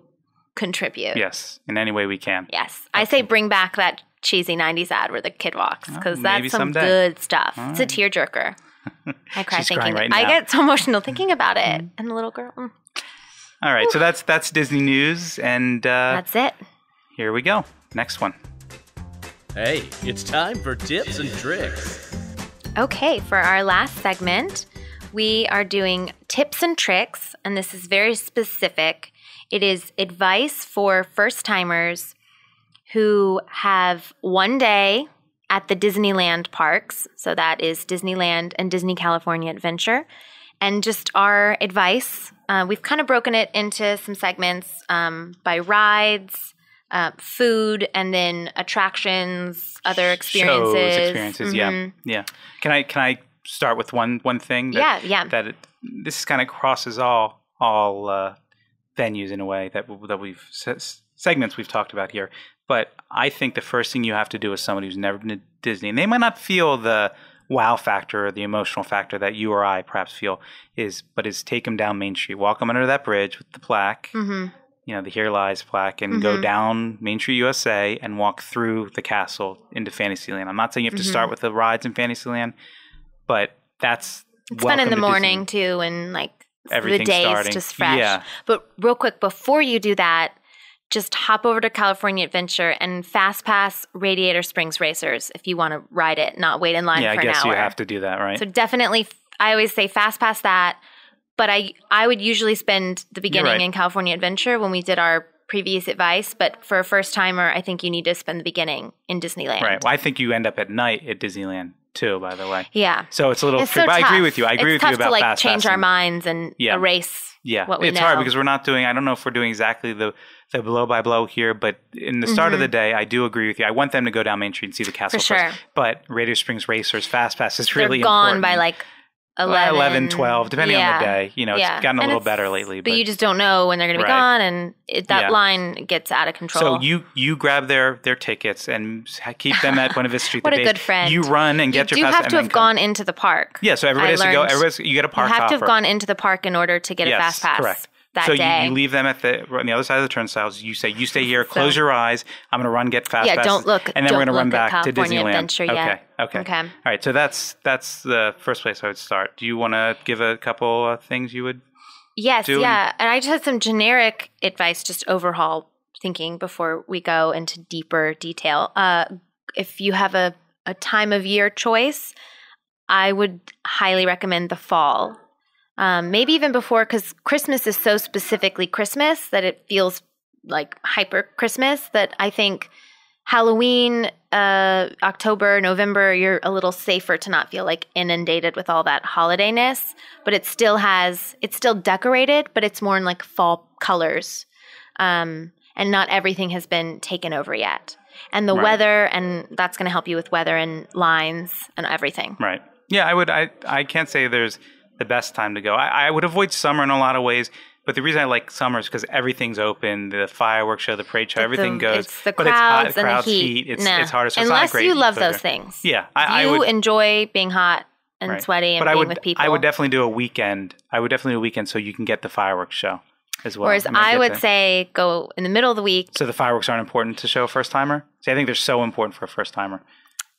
contribute. Yes, in any way we can. Yes. I say bring back that cheesy 90s ad where the kid walks because that's some good stuff. It's a tearjerker. I cry thinking. Right now. I get so emotional thinking about it. And the little girl. All right, so that's Disney news. And that's it. Here we go. Next one. Hey, it's time for tips and tricks. Okay, for our last segment, we are doing tips and tricks, and this is very specific. It is advice for first-timers who have one day at the Disneyland parks. So that is Disneyland and Disney California Adventure. And just our advice. We've kind of broken it into some segments by rides, food, and then attractions, other experiences. Shows, experiences, yeah. Can I start with one thing? That this kind of crosses all venues in a way that we've segments we've talked about here. But I think the first thing you have to do as somebody who's never been to Disney, and they might not feel the wow factor or the emotional factor that you or I perhaps feel, is take them down Main Street, walk them under that bridge with the plaque, the Here Lies plaque, and go down Main Street, USA, and walk through the castle into Fantasyland. I'm not saying you have to start with the rides in Fantasyland, but it's fun in the morning too, and like the day is just fresh. Yeah. But real quick, before you do that, just hop over to California Adventure and fast pass Radiator Springs Racers if you want to ride it, not wait in line for an hour. Yeah, I guess you have to do that, right? So definitely, I always say fast pass that. But I would usually spend the beginning in California Adventure when we did our previous advice. But for a first timer, I think you need to spend the beginning in Disneyland. Right. Well, I think you end up at night at Disneyland too, by the way. Yeah. So it's a little tricky. But I agree with you. I agree with you about fast fast to change our minds and erase what we know. It's hard because we're not doing, I don't know if we're doing exactly the blow by blow here, but in the start of the day, I do agree with you. I want them to go down Main Street and see the castle first. But Radiator Springs Racers Fast Pass is really important. They're gone by like 11, 12, depending on the day. You know, it's gotten a little better lately. But you just don't know when they're going to be gone, and that line gets out of control. So you grab their tickets and keep them at Buena Vista Street. What a good friend. You run and get your pass. You have to have gone into the park. Yeah, so everybody has to go. You get a park hopper. You have to have gone into the park in order to get a fast pass. Correct. That so day. You leave them on the other side of the turnstiles. You say, you stay here, close your eyes. I'm going to run, get fast passes. Don't look. And then we're going to run back to California Disneyland. Adventure yet. Okay. All right. So that's the first place I would start. Do you want to give a couple things you would do? Yeah. And I just had some generic advice, just overhaul thinking before we go into deeper detail. If you have a time of year choice, I would highly recommend the fall. Maybe even before, because Christmas is so specifically Christmas that it feels like hyper Christmas, that I think Halloween, October, November, you're a little safer to not feel like inundated with all that holidayness. But it's still decorated, but it's more in like fall colors. And not everything has been taken over yet. And the weather, and that's going to help you with weather and lines and everything. Right. Yeah, I can't say there's the best time to go. I would avoid summer in a lot of ways, but the reason I like summer is because everything's open, the fireworks show, the parade show, everything goes. It's the but crowds it's hot, and the heat. It's harder. So unless it's not great you love weather. those things. Yeah, I would enjoy being hot and sweaty and being with people. I would definitely do a weekend. So you can get the fireworks show as well. Whereas I would say go in the middle of the week. So the fireworks aren't important to show a first timer. See, I think they're so important for a first timer.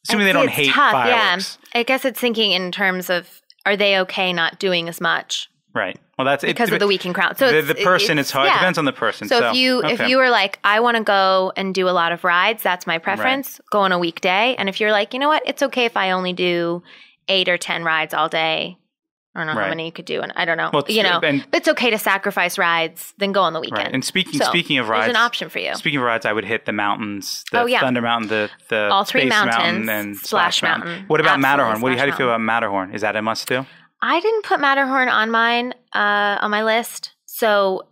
Assuming they don't hate fireworks. Yeah, I guess it's thinking in terms of, are they okay not doing as much? Right. Well, that's because of the weekend crowd. So the person, it's hard. It depends on the person. So if you were like, I want to go and do a lot of rides, that's my preference. Go on a weekday. And if you're like, you know what, it's okay if I only do 8 or 10 rides all day. I don't know how many you could do, and I don't know. Well, but it's okay to sacrifice rides, then go on the weekend. Right. And speaking of rides, there's an option for you. Speaking of rides, I would hit the mountains, the Thunder Mountain, the all three Space mountains, Mountain, and Splash Mountain. What about Matterhorn? How do you feel about Matterhorn? Is that a must do? I didn't put Matterhorn on mine on my list. So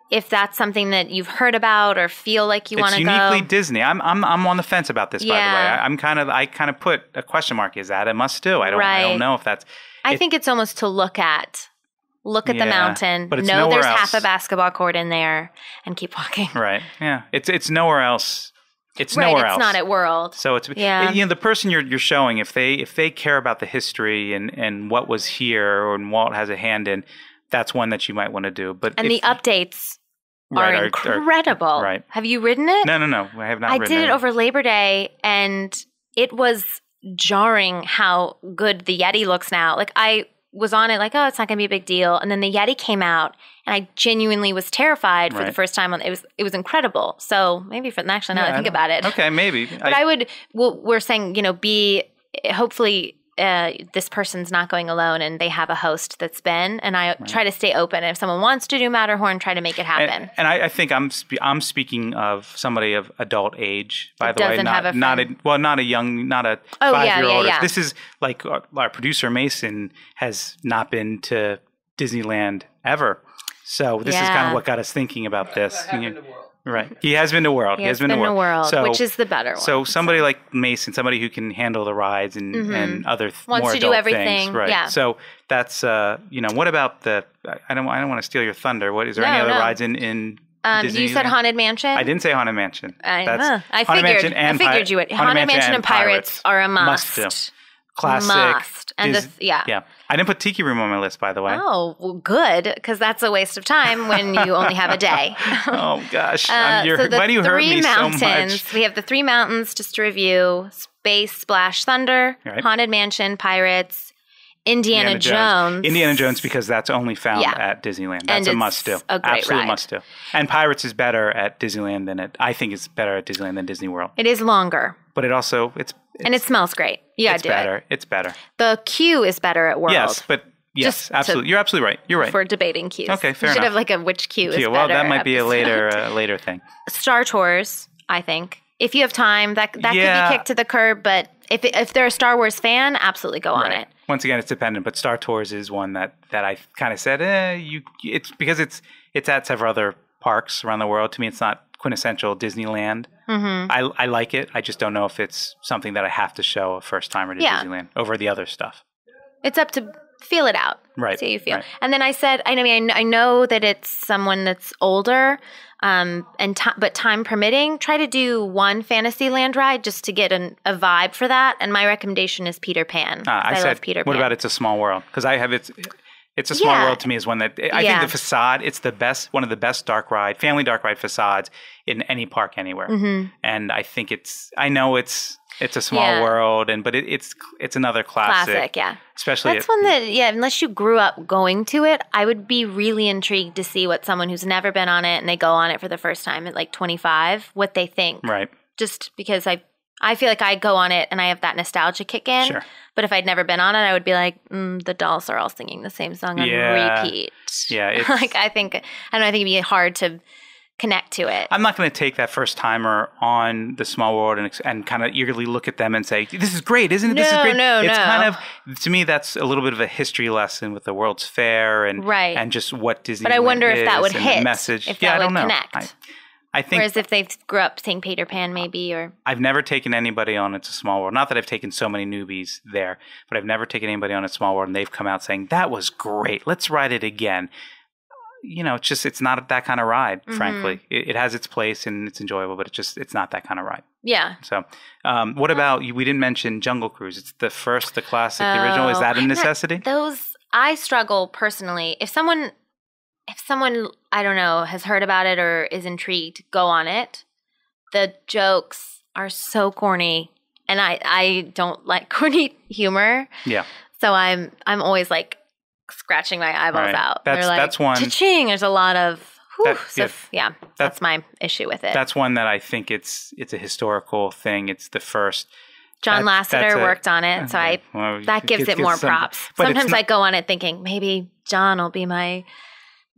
if that's something that you've heard about or feel like you want to go, it's uniquely Disney. I'm on the fence about this. By the way, I kind of put a question mark. Is that a must do? I don't know if that's. I think it's almost to look at the mountain, but know there's else. Half a basketball court in there, and keep walking. Right. Yeah. It's nowhere else. It's nowhere else. It's not at World. So it's the person you're showing, if they care about the history and what was here and Walt has a hand in, that's one that you might want to do. But the updates are incredible. Right. Have you ridden it? No. I have not. I did it over Labor Day, and it was jarring how good the Yeti looks now. Like I was on it like, oh, it's not going to be a big deal. And then the Yeti came out, and I genuinely was terrified for the first time. It was incredible. So maybe actually now that I think about it. Okay, maybe. But we're saying, hopefully this person's not going alone and they have a host that's been, and I try to stay open. If someone wants to do Matterhorn, try to make it happen. And I think I'm speaking of somebody of adult age, by the way, not a 5-year-old. Yeah. This is like our producer Mason has not been to Disneyland ever, so this is kind of what got us thinking about this. Right. He has been to World. He has been to World, so, which is the better one. So somebody like Mason, somebody who can handle the rides and other wants more to adult do everything. Things. Right. Yeah. So that's what about the? I don't want to steal your thunder. Is there any other rides in Disney? You said Haunted Mansion. I didn't say Haunted Mansion. I figured you would. Haunted Mansion and Pirates are a must. Must do. Classic. Must. And yeah. I didn't put Tiki Room on my list, by the way. Oh, well, good, because that's a waste of time when you only have a day. Oh, gosh. Why do you hurt me so much? We have the 3 mountains, just to review. Space, Splash, Thunder, Haunted Mansion, Pirates, Indiana Jones. Indiana Jones, because that's only found at Disneyland. That's a must-do. A great Absolute ride. must-do. And Pirates is better at Disneyland I think it's better at Disneyland than Disney World. It is longer. But it also, and it smells great. You gotta do it. It's better. The queue is better at World. Yes, absolutely. You're absolutely right. You're right. For debating queues. Okay, fair enough. We should have like a which queue is better. Well, that might be a later thing. Star Tours, I think. If you have time, that could be kicked to the curb, but if they're a Star Wars fan, absolutely go on it. Once again, it's dependent, but Star Tours is one that I kind of said, it's because it's at several other parks around the world. To me, it's not quintessential Disneyland. Mm-hmm. I like it. I just don't know if it's something that I have to show a first timer to Disneyland over the other stuff. It's up to feel it out. Right. See how you feel. Right. And then I said, I know that it's someone that's older, but time permitting, try to do one Fantasyland ride just to get a vibe for that. And my recommendation is Peter Pan. I love Peter Pan. What about It's a Small World? Because It's a Small World to me is one that I think the facade, it's the best, one of the best family dark ride facades in any park anywhere. Mm-hmm. And I think I know it's a Small World, but it's another classic. Classic, yeah. Especially that's one that, unless you grew up going to it, I would be really intrigued to see what someone who's never been on it and they go on it for the first time at like 25, what they think. Right. Just because I feel like I go on it and I have that nostalgia kick in. Sure. But if I'd never been on it, I would be like, the dolls are all singing the same song on repeat. Yeah. I think it'd be hard to connect to it. I'm not going to take that first timer on the Small World and kind of eagerly look at them and say, this is great, isn't it? This is great. It's kind of, to me, that's a little bit of a history lesson with the World's Fair and just what Disney is. But I wonder if that would hit. The message. If that I don't would know. Connect. I think, whereas if they grew up seeing Peter Pan, maybe, or I've never taken anybody on It's a Small World. Not that I've taken so many newbies there, but I've never taken anybody on It's a Small World, and they've come out saying that was great. Let's ride it again. It's not that kind of ride. Mm-hmm. Frankly, it has its place and it's enjoyable, but it's not that kind of ride. Yeah. So, what about we didn't mention Jungle Cruise? It's the classic, the original. Is that a necessity? I struggle personally. If someone, I don't know, has heard about it or is intrigued, go on it. The jokes are so corny, and I don't like corny humor. Yeah. So I'm always like scratching my eyeballs out. That's one. Cha-ching! There's a lot of. That's my issue with it. That's one that I think it's a historical thing. It's the first. John Lasseter worked on it, so that gives it more props. Sometimes I go on it thinking maybe John will be my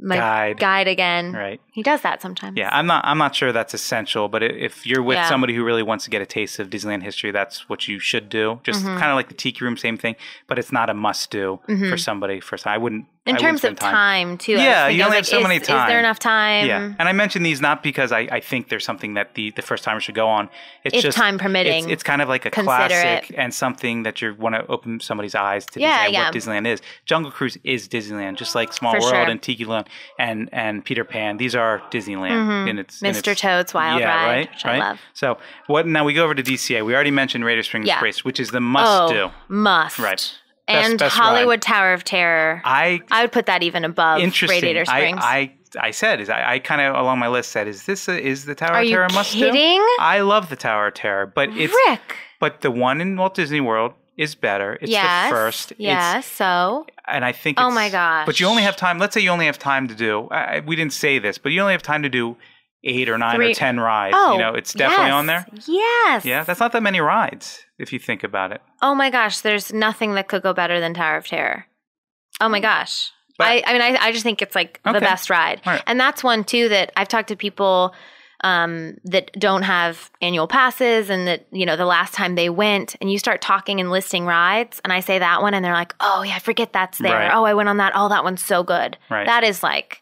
guide again. Right. He does that sometimes. Yeah, I'm not sure that's essential, but if you're with somebody who really wants to get a taste of Disneyland history, that's what you should do. Just kind of like the Tiki Room, same thing, but it's not a must do for somebody first time. I wouldn't. In terms of time, too. Yeah, you only have so many time. Is there enough time? Yeah, and I mention these not because I think there's something that the first timer should go on. It's just time permitting. It's kind of like a classic and something that you want to open somebody's eyes to Disneyland, what Disneyland is. Jungle Cruise is Disneyland, just like Small World and Tiki Land and Peter Pan. These are Disneyland. In its Mr. Toad's Wild Ride, which I love. So now we go over to DCA. We already mentioned Radiator Springs Race, which is the must-do. Must. Right. And best Hollywood ride. Tower of Terror. I would put that even above Radiator Springs. I said, I kind of along my list said, is the Tower of Terror a must-do? Are you kidding? I love the Tower of Terror, but but the one in Walt Disney World is better. It's the first. Yes, and I think oh my gosh. But you only have time. Let's say you only have time to do, we didn't say this, but you only have time to do 8 or 9 or 10 rides. Oh, it's definitely yes. on there. Yes. Yeah, that's not that many rides if you think about it. Oh my gosh, there's nothing that could go better than Tower of Terror. Oh my gosh. But, I just think it's like the best ride. Right. And that's one too that I've talked to people that don't have annual passes and that, the last time they went and you start talking and listing rides and I say that one and they're like, oh yeah, I forget that's there. Right. Oh, I went on that. Oh, that one's so good. Right. That is like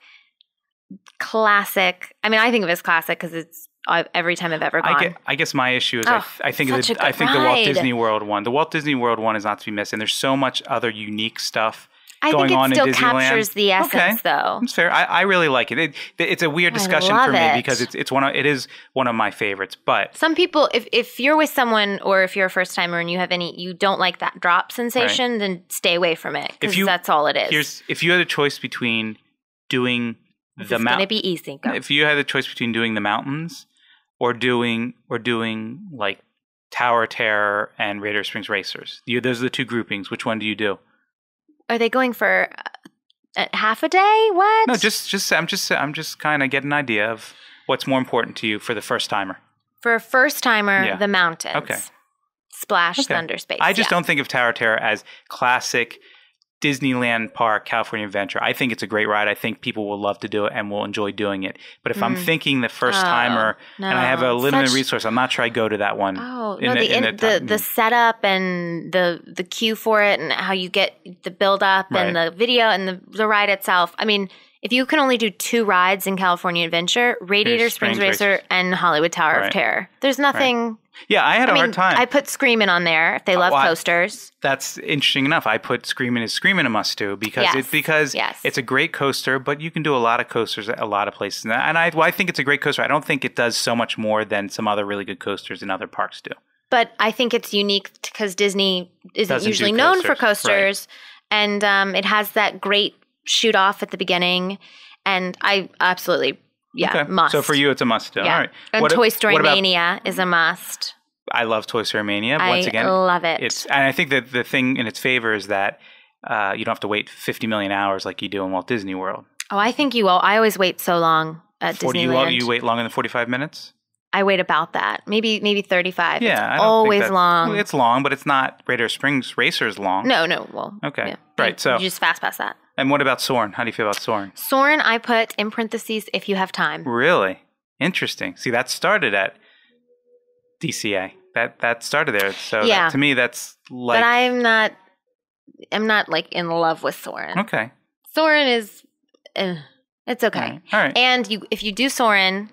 classic. I mean, I think of it as classic because it's every time I've ever gone. I guess my issue is I think such a good the Walt ride. Disney World one. The Walt Disney World one is not to be missed, and there's so much other unique stuff I going think on it still in Disneyland. captures the essence, though. It's fair. I really like it. It's a weird discussion love for me it. because it is one of my favorites. But Some people, if you're with someone or if you're a first timer and you don't like that drop sensation, then stay away from it because that's all it is. if you had a choice between doing It's going to be easy. Go. if you had a choice between doing the mountains or doing like Tower of Terror and Radiator Springs Racers, those are the two groupings. Which one do you do? Are they going for half a day? What? No, I'm just kind of getting an idea of what's more important to you for the first timer. For a first timer, Yeah. the mountains. Okay. Splash, Thunder, Space. I just don't think of Tower of Terror as classic Disneyland Park, California Adventure. I think it's a great ride. I think people will love to do it and will enjoy doing it. But if I'm thinking the first timer and I have a limited resource, I'm not sure I go to that one. Oh, the setup and the queue for it and how you get the build up and the video and the ride itself. I mean, if you can only do 2 rides in California Adventure, Radiator Springs Racer and Hollywood Tower of Terror. There's nothing... Right. Yeah, I had a hard time. I put Screamin' on there if they love coasters. That's interesting enough. I put Screamin' a must-do because it's a great coaster, but you can do a lot of coasters at a lot of places. And I think it's a great coaster. I don't think it does so much more than some other really good coasters in other parks do. But I think it's unique because Disney isn't usually known for coasters. Right. And it has that great shoot-off at the beginning. And I absolutely... Yeah, must. So for you, it's a must do. Yeah. All right. And Toy Story Mania is a must. I love Toy Story Mania. Once again, I love it. And I think that the thing in its favor is that you don't have to wait 50 million hours like you do in Walt Disney World. Oh, I think you will. I always wait so long at Disneyland. You wait longer than 45 minutes? I wait about that. Maybe 35. Yeah. It's always long. It's long, but it's not Radiator Springs Racers long. No. Well, okay. Yeah. Right. So you just fast pass that. And what about Soarin'? How do you feel about Soarin'? Soarin', I put in parentheses if you have time. Really? Interesting. See, that started at DCA. That started there. So to me, that's like. But I'm not like in love with Soarin'. Okay. Soarin' is, it's okay. All right. And if you do Soarin',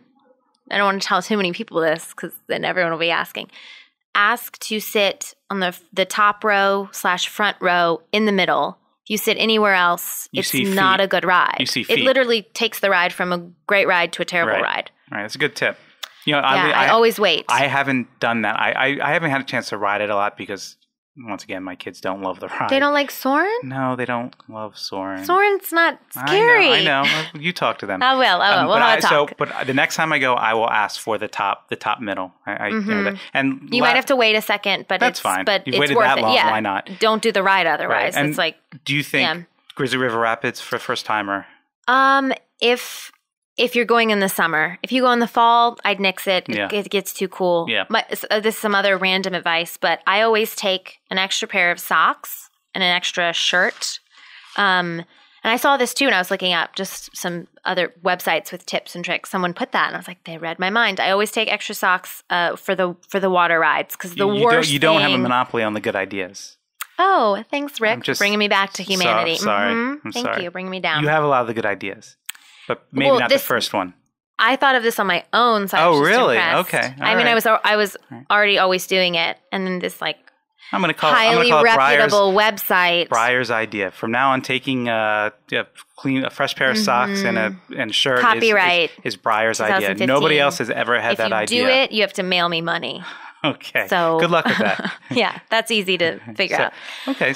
I don't want to tell too many people this because then everyone will be asking. Ask to sit on the top row / front row in the middle. If you sit anywhere else, it's not a good ride. You see feet. It literally takes the ride from a great ride to a terrible ride. Right. That's a good tip. I always wait. I haven't done that. I haven't had a chance to ride it a lot because, once again, my kids don't love the ride. They don't like Soarin'? No, they don't love Soarin'. Soarin's not scary. I know. You talk to them. I will. We'll have a talk. But the next time I go, I will ask for the top middle. And you might have to wait a second, but that's fine. But You've it's waited worth that it. long. Yeah. Why not? Don't do the ride otherwise. Right. It's like. Do you think Grizzly River Rapids for a first timer? If you're going in the summer, if you go in the fall, I'd nix it. Yeah. It gets too cool. Yeah. This is some other random advice, but I always take an extra pair of socks and an extra shirt. And I saw this too, and I was looking up just some other websites with tips and tricks. Someone put that, and I was like, they read my mind. I always take extra socks for the water rides because you don't have a monopoly on the good ideas. Oh, thanks, Rick, for bringing me back to humanity. Sorry. Mm-hmm. Thank you, bringing me down. You have a lot of the good ideas. But maybe not the first one. I thought of this on my own, so I was just really? impressed. Okay. I mean, I was already always doing it, and then this I'm going to call highly it reputable website. Briers' idea. From now on, taking a fresh pair of socks and shirt Copyright is Briers' idea. Nobody else has ever had that idea. If you do it, you have to mail me money. Okay. So good luck with that. Yeah, that's easy to figure out. Okay.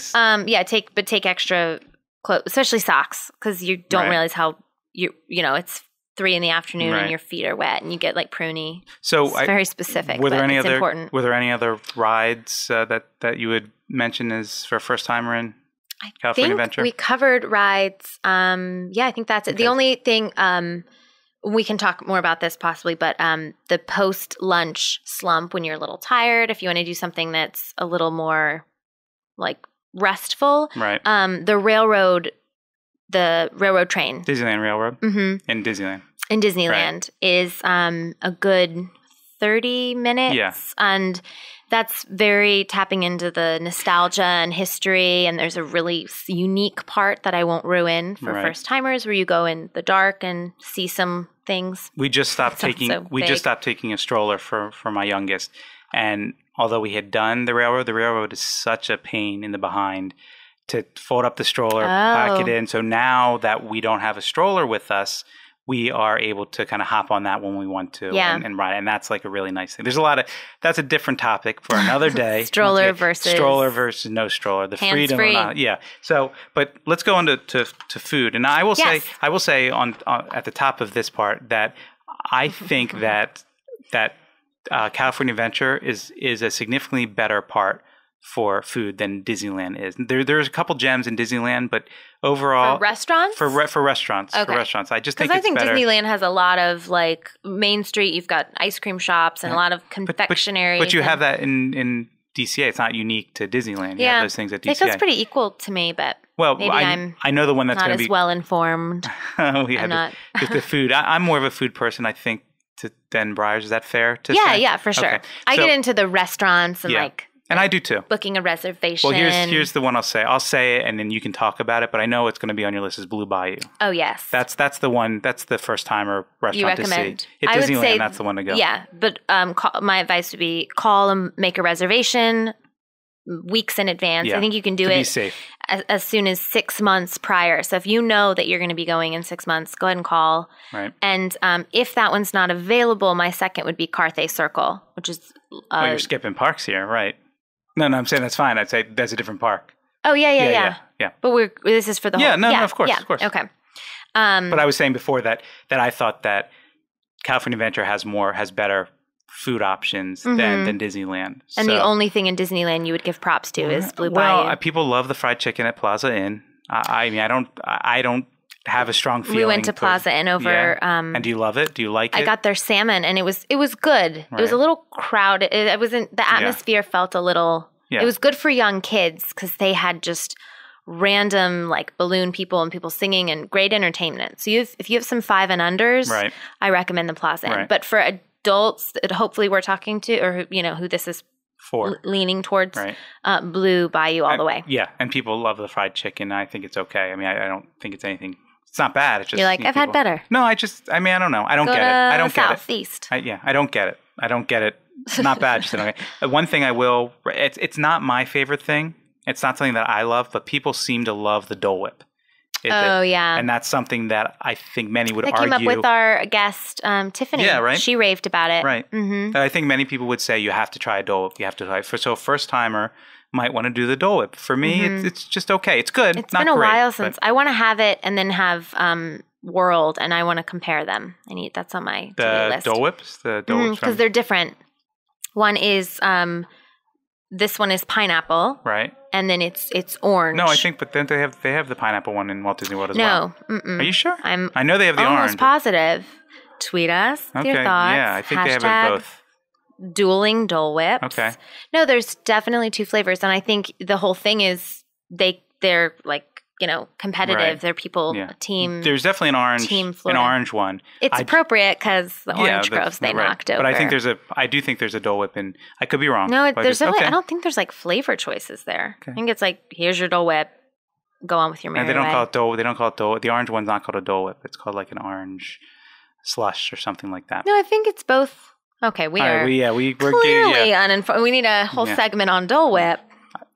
Take extra clothes, especially socks, because you don't realize how it's 3 PM and your feet are wet and you get like pruny. So it's very specific. Were there any other rides that you would mention as for a first timer in California Adventure? We covered rides. I think that's it. The only thing we can talk more about this possibly, but the post-lunch slump when you're a little tired, if you want to do something that's a little more like restful, Right. The railroad train. Disneyland Railroad in Disneyland. In Disneyland is a good 30 minutes. Yeah. And that's very tapping into the nostalgia and history. And there's a really unique part that I won't ruin for first timers where you go in the dark and see some things. We just stopped taking a stroller for my youngest. And although we had done the railroad is such a pain in the behind to fold up the stroller, pack it in. So now that we don't have a stroller with us, we are able to kind of hop on that when we want to and ride. And that's like a really nice thing. There's that's a different topic for another day. Stroller versus no stroller. The freedom. Free. So, but let's go into to food. And I will say on at the top of this part that I think that California Adventure is a significantly better part for food than Disneyland is. There's a couple gems in Disneyland, but overall for restaurants. For restaurants, I just think it's better. Disneyland has a lot of like Main Street. You've got ice cream shops and a lot of confectionery. But you have that in DCA. It's not unique to Disneyland. You have those things at DCA. It feels pretty equal to me, but maybe I know the one that's going to be not as well informed. I'm not the food. I'm more of a food person, I think, than Briers. Is that fair to say? Yeah, for sure. Okay. I get into the restaurants and and I do too. Booking a reservation. Well, here's the one I'll say. I'll say it, and then you can talk about it. But I know it's going to be on your list is Blue Bayou. Oh yes, that's the one. That's the first timer restaurant to see. At Disneyland, that's the one to go. Yeah, but my advice would be call and make a reservation weeks in advance. I think you can do it as soon as 6 months prior. So if you know that you're going to be going in 6 months, go ahead and call. Right. And if that one's not available, my second would be Carthay Circle, which is you're skipping parks here, right? No, I'm saying that's fine. I'd say that's a different park. Oh, yeah. But this is for the whole... Yeah, no, of course. Okay. But I was saying before that I thought that California Adventure has better food options than Disneyland. And the only thing in Disneyland you would give props to is Blue Bayou. Well, people love the fried chicken at Plaza Inn. I mean, I don't have a strong feeling. We went to Plaza Inn over. And do you love it? Do you like it? I got their salmon, and it was good. Right. It was a little crowded. It wasn't. The atmosphere felt a little. Yeah. It was good for young kids because they had just random like balloon people and people singing and great entertainment. So if you have some 5 and unders, I recommend the Plaza Inn. Right. But for adults that hopefully we're talking to, or who this is for, leaning towards, Blue Bayou all the way. Yeah, and people love the fried chicken. I think it's okay. I mean, I don't think it's anything. It's not bad. It's just you're like, I've had better. No, I don't know. I don't get it. I don't get it. Southeast. I don't get it. I don't get it. It's not bad. Just okay. One thing I will. It's not my favorite thing. It's not something that I love, but people seem to love the Dole Whip. Yeah. And that's something that I think many would argue. That came up with our guest, Tiffany. Yeah, right? She raved about it. Right. Mm-hmm. I think many people would say you have to try a Dole Whip. You have to try it. So a first-timer might want to do the Dole Whip. For me, it's just okay. It's good. It's been a while since. I want to have it and then have World, and I want to compare them. That's on my to-do list. Dole Whips? The Dole Whips? Because they're different. One is... this one is pineapple, right? And then it's orange. No, I think, but then they have the pineapple one in Walt Disney World as well. No, are you sure? I know they have the orange. Almost positive. Tweet us your thoughts. Yeah, I think they have it both. Dueling Dole Whips. Okay. No, there's definitely 2 flavors, and I think the whole thing is they're like competitive. Right. They're people team. There's definitely an orange one. It's appropriate because the orange groves they knocked over. But I do think there's a Dole Whip, and I could be wrong. No, there's definitely. I don't think there's like flavor choices there. Okay. I think it's like here's your Dole Whip. Go on with your merry way. They don't call it Dole. They don't call it Dole. The orange one's not called a Dole Whip. It's called like an orange slush or something like that. No, I think it's both. Okay, we're clearly uninformed. We need a whole segment on Dole Whip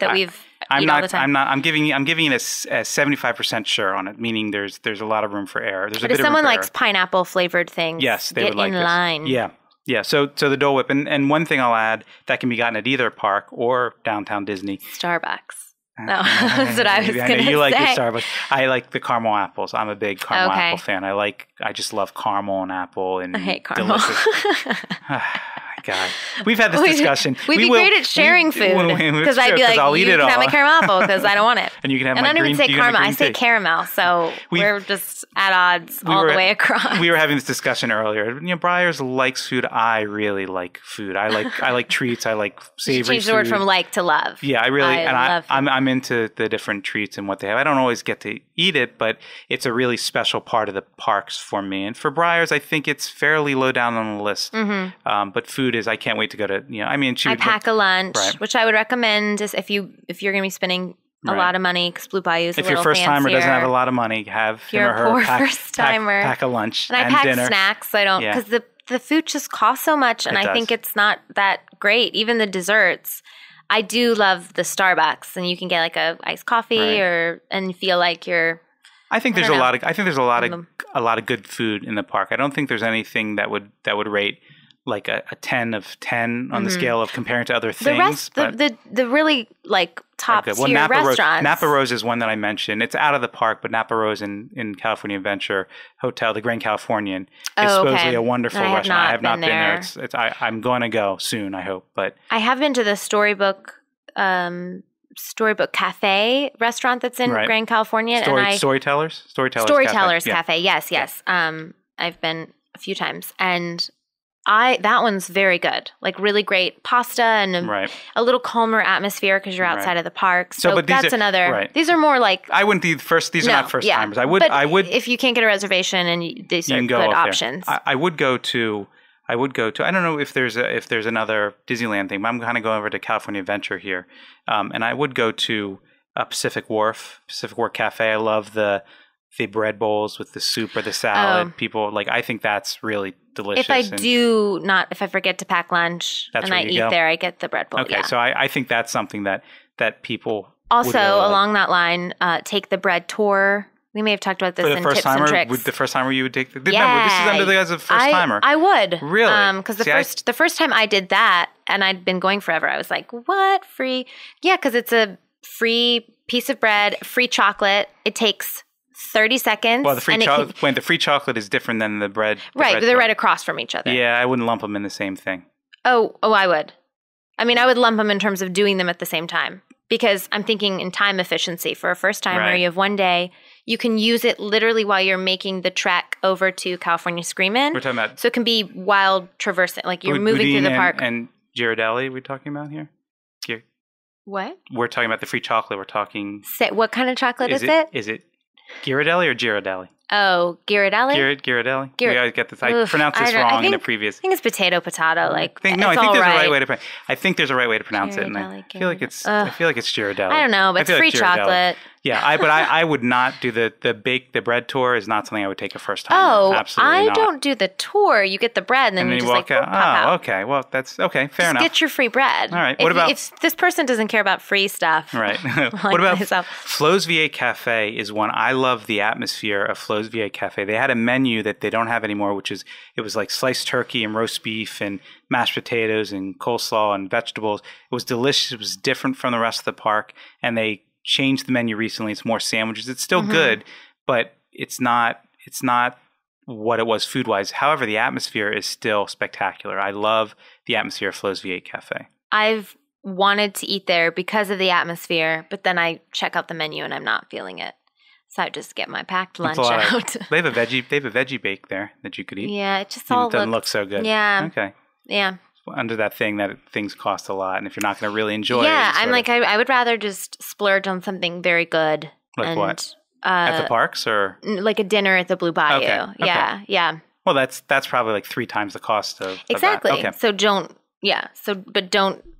that we've. I'm giving it a 75% sure on it, meaning there's a lot of room for error. But if someone likes pineapple flavored things, yes, they get would like in line. This. Yeah. So the Dole Whip, and one thing I'll add that can be gotten at either park or downtown Disney. Starbucks. No, that's what I was going to say. You like the Starbucks. I like the caramel apples. I'm a big caramel apple fan. I just love caramel and apple and I hate caramel. Delicious. God. We've had this discussion. We'd be great at sharing food. Because I'd be like, I'll eat you it can all. have my caramel apple because I don't want it. And you can have and my I don't green even say you can have my caramel. I green say tea. caramel. So we're just at odds all the way across. We were having this discussion earlier. Briers likes food. I really like food. I like treats. I like savory Change the word food. from like to love. Yeah, I really love food. I'm into the different treats and what they have. I don't always get to eat it, but it's a really special part of the parks for me. And for Briers, I think it's fairly low down on the list. Mm-hmm. But food is. I can't wait to go to. I pack a lunch, which I would recommend is if you're going to be spending a lot of money because Blue Bayou's a little fancier. If your first timer doesn't have a lot of money, have him or her pack a lunch and dinner. I pack snacks. So I don't because the food just costs so much, and I think it's not that great. Even the desserts. I do love the Starbucks, and you can get like a iced coffee and feel like you're. I think there's a lot of good food in the park. I don't think there's anything that would rate like a 10 of 10 on the scale of comparing to other things. The really like top tier restaurants. Napa Rose is one that I mentioned. It's out of the park, but Napa Rose in California Adventure Hotel, the Grand Californian, is supposedly a wonderful restaurant. I have not been there. I'm going to go soon, I hope. But I have been to the Storybook Cafe restaurant that's in Grand California. Storytellers Cafe. Yes. I've been a few times, and that one's very good. Like really great pasta and a little calmer atmosphere because you're outside of the park. So but that's another. These are more like I wouldn't be first. These are not first timers. I would if you can't get a reservation and these are good options. I would go to. I don't know if there's another Disneyland thing, but I'm kind of going over to California Adventure here, and I would go to Pacific Wharf Cafe. I love the bread bowls with the soup or the salad. People I think that's really delicious. If I forget to pack lunch and I eat there, I get the bread bowl. Okay, so I think that's something that people also would really along that line take the bread tour. We may have talked about this in tips and tricks. The first timer you would take remember, this is under the guise of first timer. I would. Really? Because the first time I did that, and I'd been going forever, I was like, what? Free? Yeah, because it's a free piece of bread, free chocolate. It takes 30 seconds. Well, the free chocolate is different than the bread. They're right across from each other. Yeah, I wouldn't lump them in the same thing. Oh, I would. I mean, I would lump them in terms of doing them at the same time. Because I'm thinking in time efficiency. For a first timer, you have one day. You can use it literally while you're making the trek over to California Screamin'. We're talking about... So it can be wild traversing. Like you're moving through the park. And Ghirardelli we're talking about here? What? We're talking about the free chocolate. We're talking... What kind of chocolate is it? Is it Ghirardelli or Ghirardelli? Oh, Ghirardelli? Ghirardelli? We always get this. I pronounced this wrong in the previous. I think it's potato. I think there's a right way to. I think there's a right way to pronounce it, and I feel like it's Ghirardelli. I don't know, but it's free chocolate. Yeah, but I would not do the bread tour. Is not something I would take a first time. Oh, absolutely not. I don't do the tour. You get the bread, and then you just walk out. Pop out. Okay. Well, that's okay. Fair enough. Get your free bread. All right. What about if this person doesn't care about free stuff? Right. What about Flo's VA Cafe? Is one I love the atmosphere of Flo's VA Cafe. They had a menu that they don't have anymore, which is it was like sliced turkey and roast beef and mashed potatoes and coleslaw and vegetables. It was delicious. It was different from the rest of the park, and they changed the menu recently. It's more sandwiches. It's still good, but it's not what it was food wise. However, the atmosphere is still spectacular. I love the atmosphere of Flo's V8 Cafe. I've wanted to eat there because of the atmosphere, but then I check out the menu and I'm not feeling it. So I just get my packed lunch out. They have a veggie bake there that you could eat. Yeah, it just doesn't look so good. Yeah. Okay. Yeah. Under that thing that things cost a lot, and if you're not going to really enjoy it. Yeah, I'm like, I would rather just splurge on something very good. Like what? At the parks or? Like a dinner at the Blue Bayou. Okay. Yeah. Well, that's probably like 3 times the cost of exactly. Of that. Okay. So don't,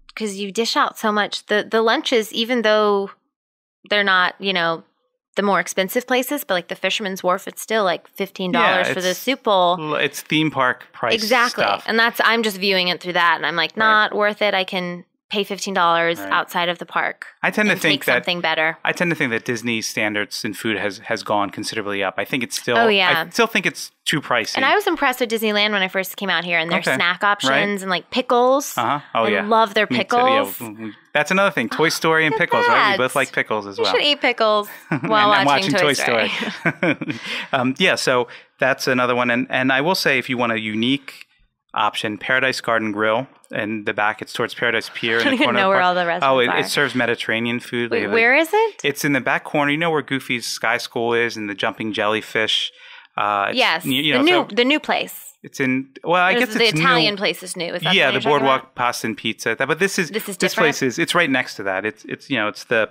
because you dish out so much. The lunches, even though they're not, the more expensive places, but like the Fisherman's Wharf, it's still like $15 for the soup bowl. It's theme park price exactly. stuff. And I'm just viewing it through that, and I'm like, not worth it. I can pay $15 outside of the park. I tend to think that something better. I tend to think that Disney's standards in food has gone considerably up. I think it's still. Oh yeah. I still think it's too pricey. And I was impressed with Disneyland when I first came out here, and their snack options and like pickles. Oh I love their pickles. That's another thing. Toy Story and pickles, right? We both like pickles as well. You should eat pickles while watching Toy Story. Yeah, so that's another one. And I will say, if you want a unique option. Paradise Garden Grill. In the back, it's towards Paradise Pier. I don't even know where all the restaurants are. It serves Mediterranean food. Wait, where is it? It's in the back corner. You know where Goofy's Sky School is and the jumping jellyfish? Yes, the new place. It's in, well, I guess it's the Italian new. place is new. Is that the Boardwalk Pasta and Pizza. But this place is, it's right next to that. It's it's the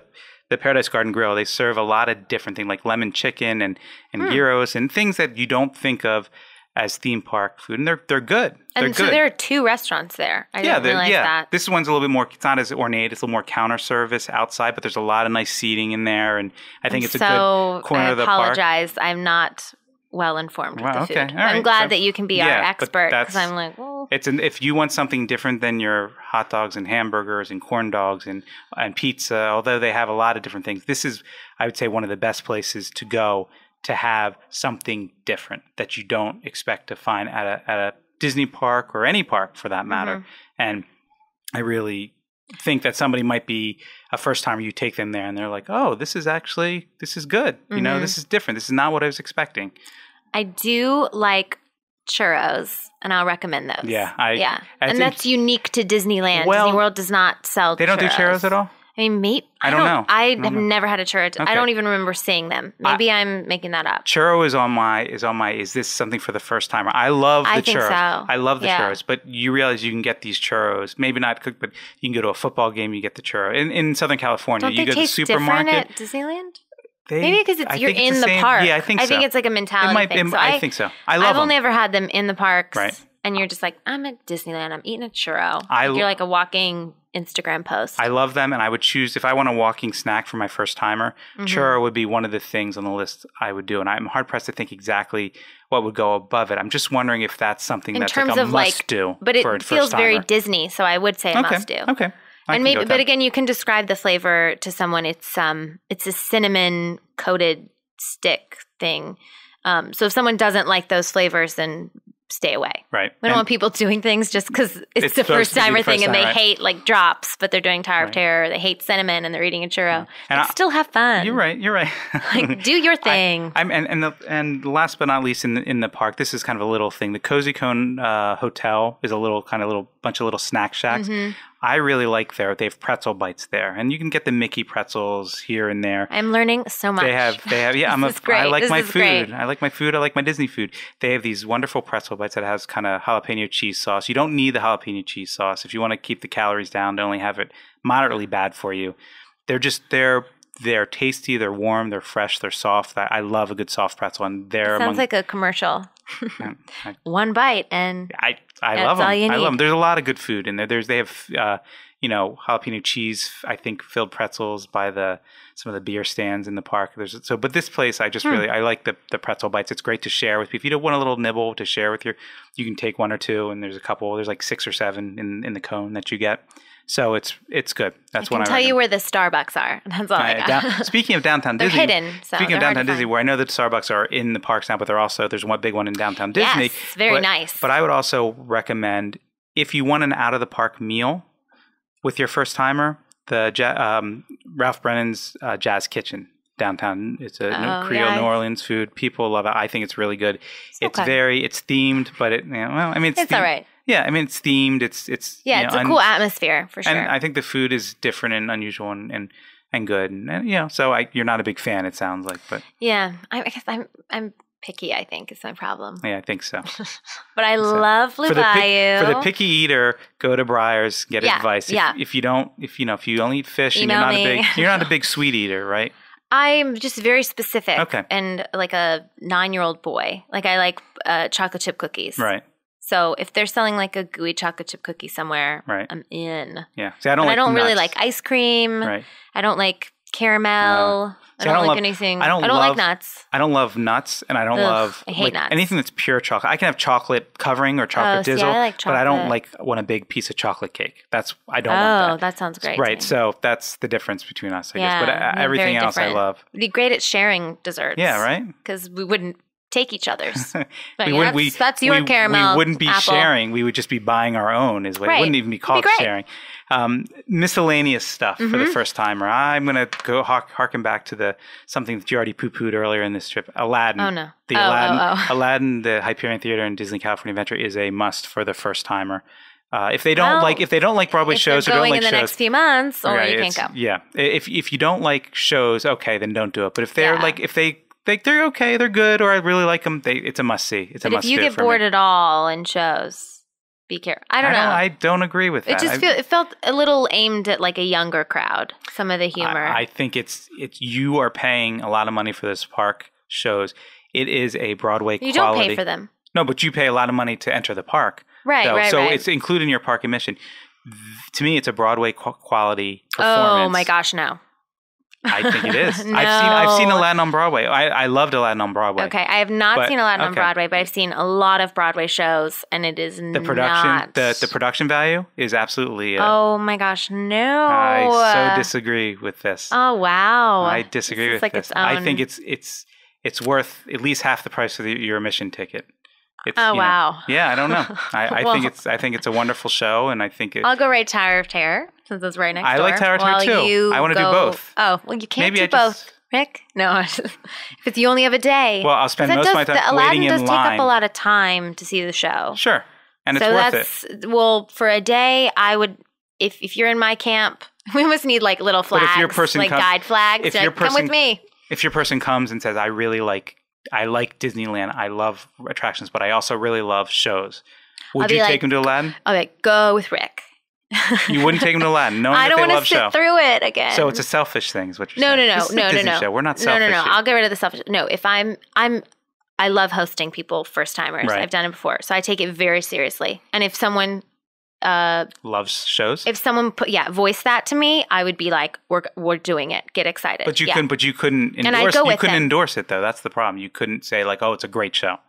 Paradise Garden Grill. They serve a lot of different things like lemon chicken and gyros and things that you don't think of as theme park food, and they're good. And so there are 2 restaurants there. I didn't realize that. This one's a little bit more. It's not as ornate. It's a little more counter service outside, but there's a lot of nice seating in there, and I think it's a good corner of the park. I apologize. I'm not well informed with the food. Okay. All right. I'm glad that you can be our expert because I'm like, well. If you want something different than your hot dogs and hamburgers and corn dogs and pizza, although they have a lot of different things, this is, I would say, one of the best places to go to have something different that you don't expect to find at a Disney park or any park for that matter. Mm-hmm. And I really think that somebody might be a first timer. You take them there and they're like, oh, this is good. Mm-hmm. This is different. This is not what I was expecting. I do like churros, and I'll recommend those. Yeah. And that's unique to Disneyland. Disney World does not sell churros. They don't do churros at all? I mean, I don't know. I have never had a churro. Okay. I don't even remember seeing them. Maybe I'm making that up. Churro is this something for the first timer? I love the churros. Think so. I love the churros, but you realize you can get these churros, maybe not cooked, but you can go to a football game, you get the churro. In Southern California, don't you go to the supermarket. Different at Disneyland? Maybe because you're in the park. Yeah, I think so. I think it's like a mentality thing. I think so. I've only ever had them in the parks. Right. And you're just like, I'm at Disneyland. I'm eating a churro. You're like a walking Instagram post. I love them, and I would choose, if I want a walking snack for my first timer, churro would be one of the things on the list I would do. And I'm hard-pressed to think exactly what would go above it. I'm just wondering if that's something that's like a must-do. But it feels very Disney, so I would say a must-do. Okay. And maybe, but again, you can describe the flavor to someone. It's a cinnamon coated stick thing. So if someone doesn't like those flavors, then stay away. Right. We don't want people doing things just because it's the first timer thing and they hate like drops, but they're doing Tower of Terror. They hate cinnamon and they're eating a churro. And still have fun. You're right. Like, do your thing. And last but not least in the park, this is kind of a little thing. The Cozy Cone Hotel is a little bunch of little snack shacks. Mm-hmm. I really like they have pretzel bites there, and you can get the Mickey pretzels here and there. I'm learning so much. They have. Yeah, this is great. I like my food. Great. I like my food. I like my Disney food. They have these wonderful pretzel bites that has kind of jalapeno cheese sauce. You don't need the jalapeno cheese sauce if you want to keep the calories down. To only have it moderately bad for you. They're tasty. They're warm. They're fresh. They're soft. I love a good soft pretzel, and sounds like a commercial. One bite and I love them. I love them. There's a lot of good food in there. They have jalapeno cheese, I think, filled pretzels by some of the beer stands in the park. But this place, I just really I like the pretzel bites. It's great to share with people. If you don't want a little nibble to share with you can take 1 or 2, and there's a couple. There's like 6 or 7 in the cone that you get. So it's good. That's what I can tell you where the Starbucks are. That's all I got. Speaking of downtown Disney, they're hidden. Speaking of downtown Disney, where I know that Starbucks are in the parks now, but there's one big one in downtown Disney. Yes, very nice. But I would also recommend, if you want an out of the park meal with your first timer, the Ralph Brennan's Jazz Kitchen downtown. It's a Creole New Orleans food. People love it. I think it's really good. It's themed, but it's all right. Yeah, it's themed. It's it's a cool atmosphere for sure. And I think the food is different and unusual and good. And so you're not a big fan, it sounds like, but yeah, I guess I'm picky. I think is my problem. Yeah, I think so. But I love Blue Bayou. For the picky eater, go to Briers, get advice. If you only eat fish and you're not a big sweet eater, right? I'm just very specific and like a 9-year-old boy. Like I like chocolate chip cookies. Right. So if they're selling like a gooey chocolate chip cookie somewhere, I'm in. Yeah. See, I don't really like ice cream. Right. I don't like caramel. I don't like anything. I don't like nuts. I don't love nuts, and I don't I hate nuts. Anything that's pure chocolate. I can have chocolate covering or chocolate drizzle, I like chocolate. but I don't want a big piece of chocolate cake. I don't want that. Oh, that sounds great. Right. So that's the difference between us, I guess. But everything else I love. We'd be great at sharing desserts. Yeah, right? Because we wouldn't take each other's. But that's your we caramel. We wouldn't be apple. sharing. We would just be buying our own. It wouldn't even be called sharing. Miscellaneous stuff for the first timer. I'm going to go harken back to something that you already poo-pooed earlier in this trip. Aladdin. Oh, no. Aladdin, the Hyperion Theater in Disney California Adventure is a must for the first timer. If they don't like Broadway shows or don't like shows, going in the next few months, or you can't go. Yeah, if you don't like shows, okay, then don't do it. But if they're they're okay, they're good, or I really like them, it's a must see. It's a must. If you get bored at all in shows, be careful. I don't know. I don't agree with that. It felt a little aimed at like a younger crowd. Some of the humor. I think it's you are paying a lot of money for this park shows. It is a Broadway quality. You don't pay for them. No, but you pay a lot of money to enter the park. Right, so right. It's included in your park admission. To me, it's a Broadway quality performance. Oh my gosh, no. I think it is. No. I've seen Aladdin on Broadway. I loved Aladdin on Broadway. Okay, I have not seen Aladdin on Broadway, but I've seen a lot of Broadway shows, and it is the production. The production value is absolutely. Oh my gosh, no! I so disagree with this. Oh wow! I disagree with this. I think it's worth at least half the price of your admission ticket. Wow! Yeah, I don't know. I think it's a wonderful show, and I think I'll go rate Tower of Terror since it's right next door. I like Tower of Terror too. I want to do both. Oh well, you can't do both, Rick. No, if you only have a day. Well, I'll spend most of my time waiting in line. Aladdin does take up a lot of time to see the show. Sure, and it's worth it. Well, for a day, I would. If you're in my camp, we must need like little flags, guide flags. Come with me. If your person comes and says, I like Disneyland. I love attractions, but I also really love shows. Would you take them to Aladdin? I'll be like, go with Rick. You wouldn't take them to Aladdin, knowing I don't want to sit through it again. So it's a selfish thing, is what you're saying. No. Show. We're not selfish. No. I'll get rid of the selfish. No, if I love hosting people, first timers. Right. I've done it before, so I take it very seriously. And if someone loves shows, if someone voiced that to me, I would be like, we're doing it. Get excited. But you couldn't endorse. You couldn't endorse it though. That's the problem. You couldn't say like, oh, it's a great show.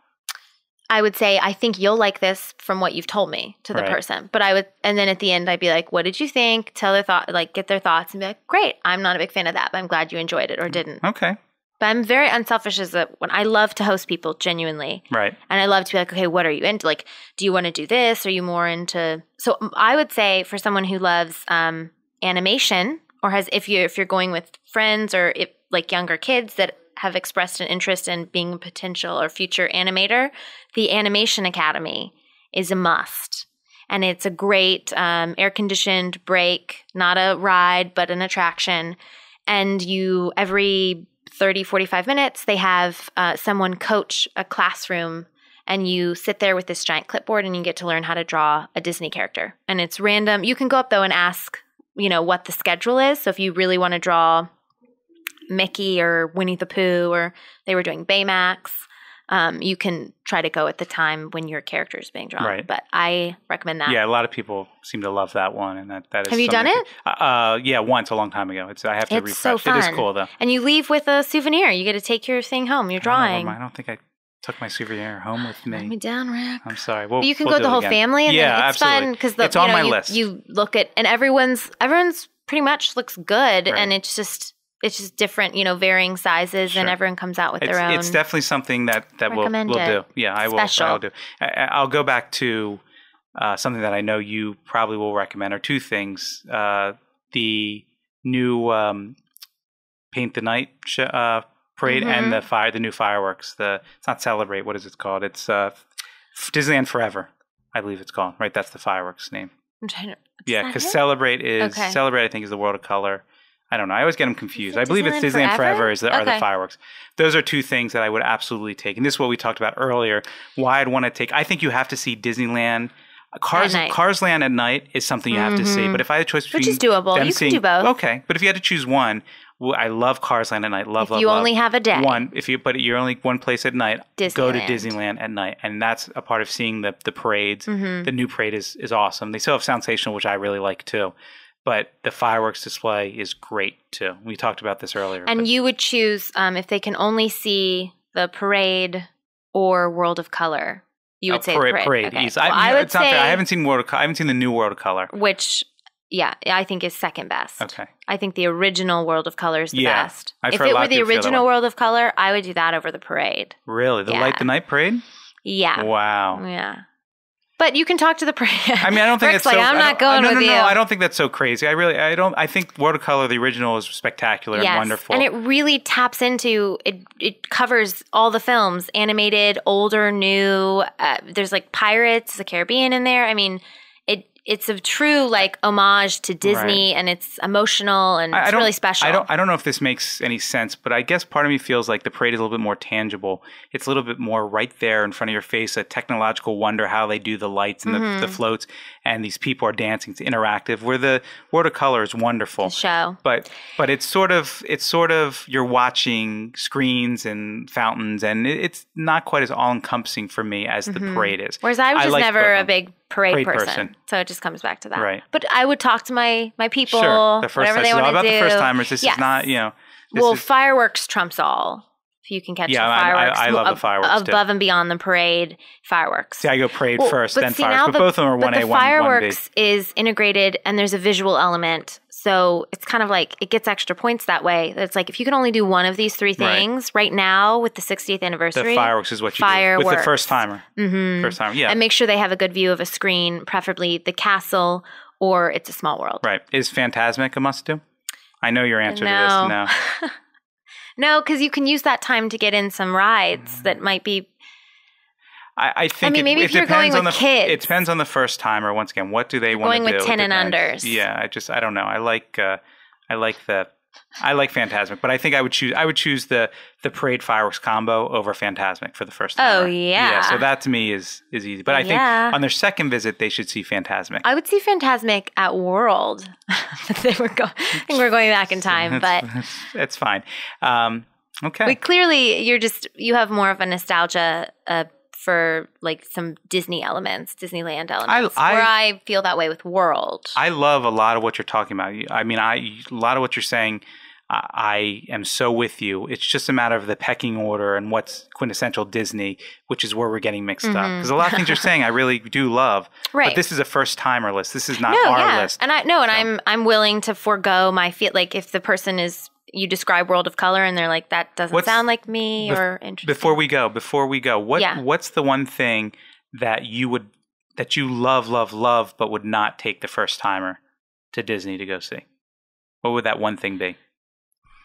I would say, I think you'll like this from what you've told me to the person. But I would, and then at the end, I'd be like, what did you think? Tell their thought, get their thoughts and be like, great. I'm not a big fan of that, but I'm glad you enjoyed it or didn't. Okay. But I'm very unselfish when I love to host people genuinely. Right. And I love to be like, okay, what are you into? Like, do you want to do this? Are you more into, so I would say for someone who loves animation or if you're going with friends or younger kids that have expressed an interest in being a potential or future animator, the Animation Academy is a must. And it's a great air-conditioned break, not a ride, but an attraction. And every 30, 45 minutes, they have someone coach a classroom, and you sit there with this giant clipboard and you get to learn how to draw a Disney character. And it's random. You can go up, though, and ask, what the schedule is. So if you really want to draw Mickey or Winnie the Pooh, or they were doing Baymax, you can try to go at the time when your character is being drawn. Right. But I recommend that. Yeah, a lot of people seem to love that one, and that is. Have you done it? Yeah, once a long time ago. I have to refresh. So fun. It is cool though. And you leave with a souvenir. You get to take your thing home. Your drawing. I don't think I took my souvenir home with me. Let me down, Rick. I'm sorry. But you can go with the whole family, and then it's absolutely. fun because it's on my list. You look at, and everyone's pretty much looks good, and it's just different, varying sizes, and everyone comes out with their own. It's definitely something that we'll do. Yeah, I will. Special. I will do. I'll go back to something that I know you probably will recommend, or two things: the new Paint the Night parade and the new fireworks. It's not Celebrate. What is it called? It's Disneyland Forever, I believe it's called. Right, that's the fireworks name. I'm trying to. Yeah, because Celebrate is Celebrate. I think is the World of Color. I don't know. I always get them confused. I believe it's Disneyland Forever are the fireworks. Those are two things that I would absolutely take. And this is what we talked about earlier. Why I'd want to take. I think you have to see Disneyland. Cars Land at night is something you have to see. But if I had a choice between which is doable. You can do both. Okay. But if you had to choose one, I love Cars Land at night. Love. You only have a day. But you're only one place at night. Go to Disneyland at night. And that's a part of seeing the parades. The new parade is awesome. They still have Sound Sensational, which I really like too. But the fireworks display is great, too. We talked about this earlier. And you would choose, if they can only see the parade or World of Color, you would say parade. Okay. Well, I haven't seen World of Color. I haven't seen the new World of Color. Which Yeah, I think is second best. Okay. I think the original World of Color is the best. I've If heard a it lot were of the people feel that original way. World of Color, I would do that over the parade. Really? The Yeah. Light the Night Parade? Yeah. Wow. Yeah. But you can talk to the parade. I mean, I don't think Rick's it's so. like, I'm not going with you. No, I don't think that's so crazy. I don't. I think World of Color, the original, is spectacular and wonderful. And it really taps into it. It covers all the films, animated, older, new. There's like Pirates of the Caribbean in there. I mean, it's a true like homage to Disney, and it's emotional and it's really special. I don't know if this makes any sense, but I guess part of me feels like the parade is a little bit more tangible. It's a little bit more right there in front of your face, a technological wonder how they do the lights and the floats, and these people are dancing. It's interactive. Where the World of Color is wonderful, show, but it's sort of you're watching screens and fountains, and it's not quite as all encompassing for me as the parade is. Whereas I was just like never both a big parade person. person. So it just comes back to that. Right. But I would talk to my people, Sure. The first whatever time. they It's want all to about do. the first timers. This Yes. is not, Well, fireworks trumps all. If you can catch the fireworks. I love the fireworks, too. Above and beyond the parade, fireworks. See, I go parade first, then see, fireworks. now But both of them are 1A, 1B. But the fireworks is integrated, and there's a visual element. So it's kind of like it gets extra points that way. It's like if you can only do one of these three things right now with the 60th anniversary. The fireworks is what you do with the first timer. Mm-hmm. First timer, yeah. And make sure they have a good view of a screen, preferably the castle or It's a Small World. Right. Is Fantasmic a must-do? I know your answer to No. this. No. No, because you can use that time to get in some rides that might be. I think maybe it if you're depends going on with kids. It depends on the first timer. Once again, what do they want to do? Going with 10 It and depends. unders. Yeah, I don't know. I like Fantasmic, but I think I would choose the parade fireworks combo over Fantasmic for the first time. Oh, yeah. So that to me is easy. But I think on their second visit they should see Fantasmic. I would see Fantasmic at World. I think we're going back in time, but it's fine. Okay. But clearly you have more of a nostalgia for like some Disney elements, Disneyland elements, where I feel that way with World. I love a lot of what you're talking about. I mean, a lot of what you're saying, I am so with you. It's just a matter of the pecking order and what's quintessential Disney, which is where we're getting mixed up. Because a lot of things you're saying I really do love. Right. But this is a first timer list. This is not our list. And I'm willing to forego my feel like if the person is. You describe World of Color and they're like, that doesn't sound like me or interesting. Before we go, what's the one thing that you love, but would not take the first timer to Disney to go see? What would that one thing be?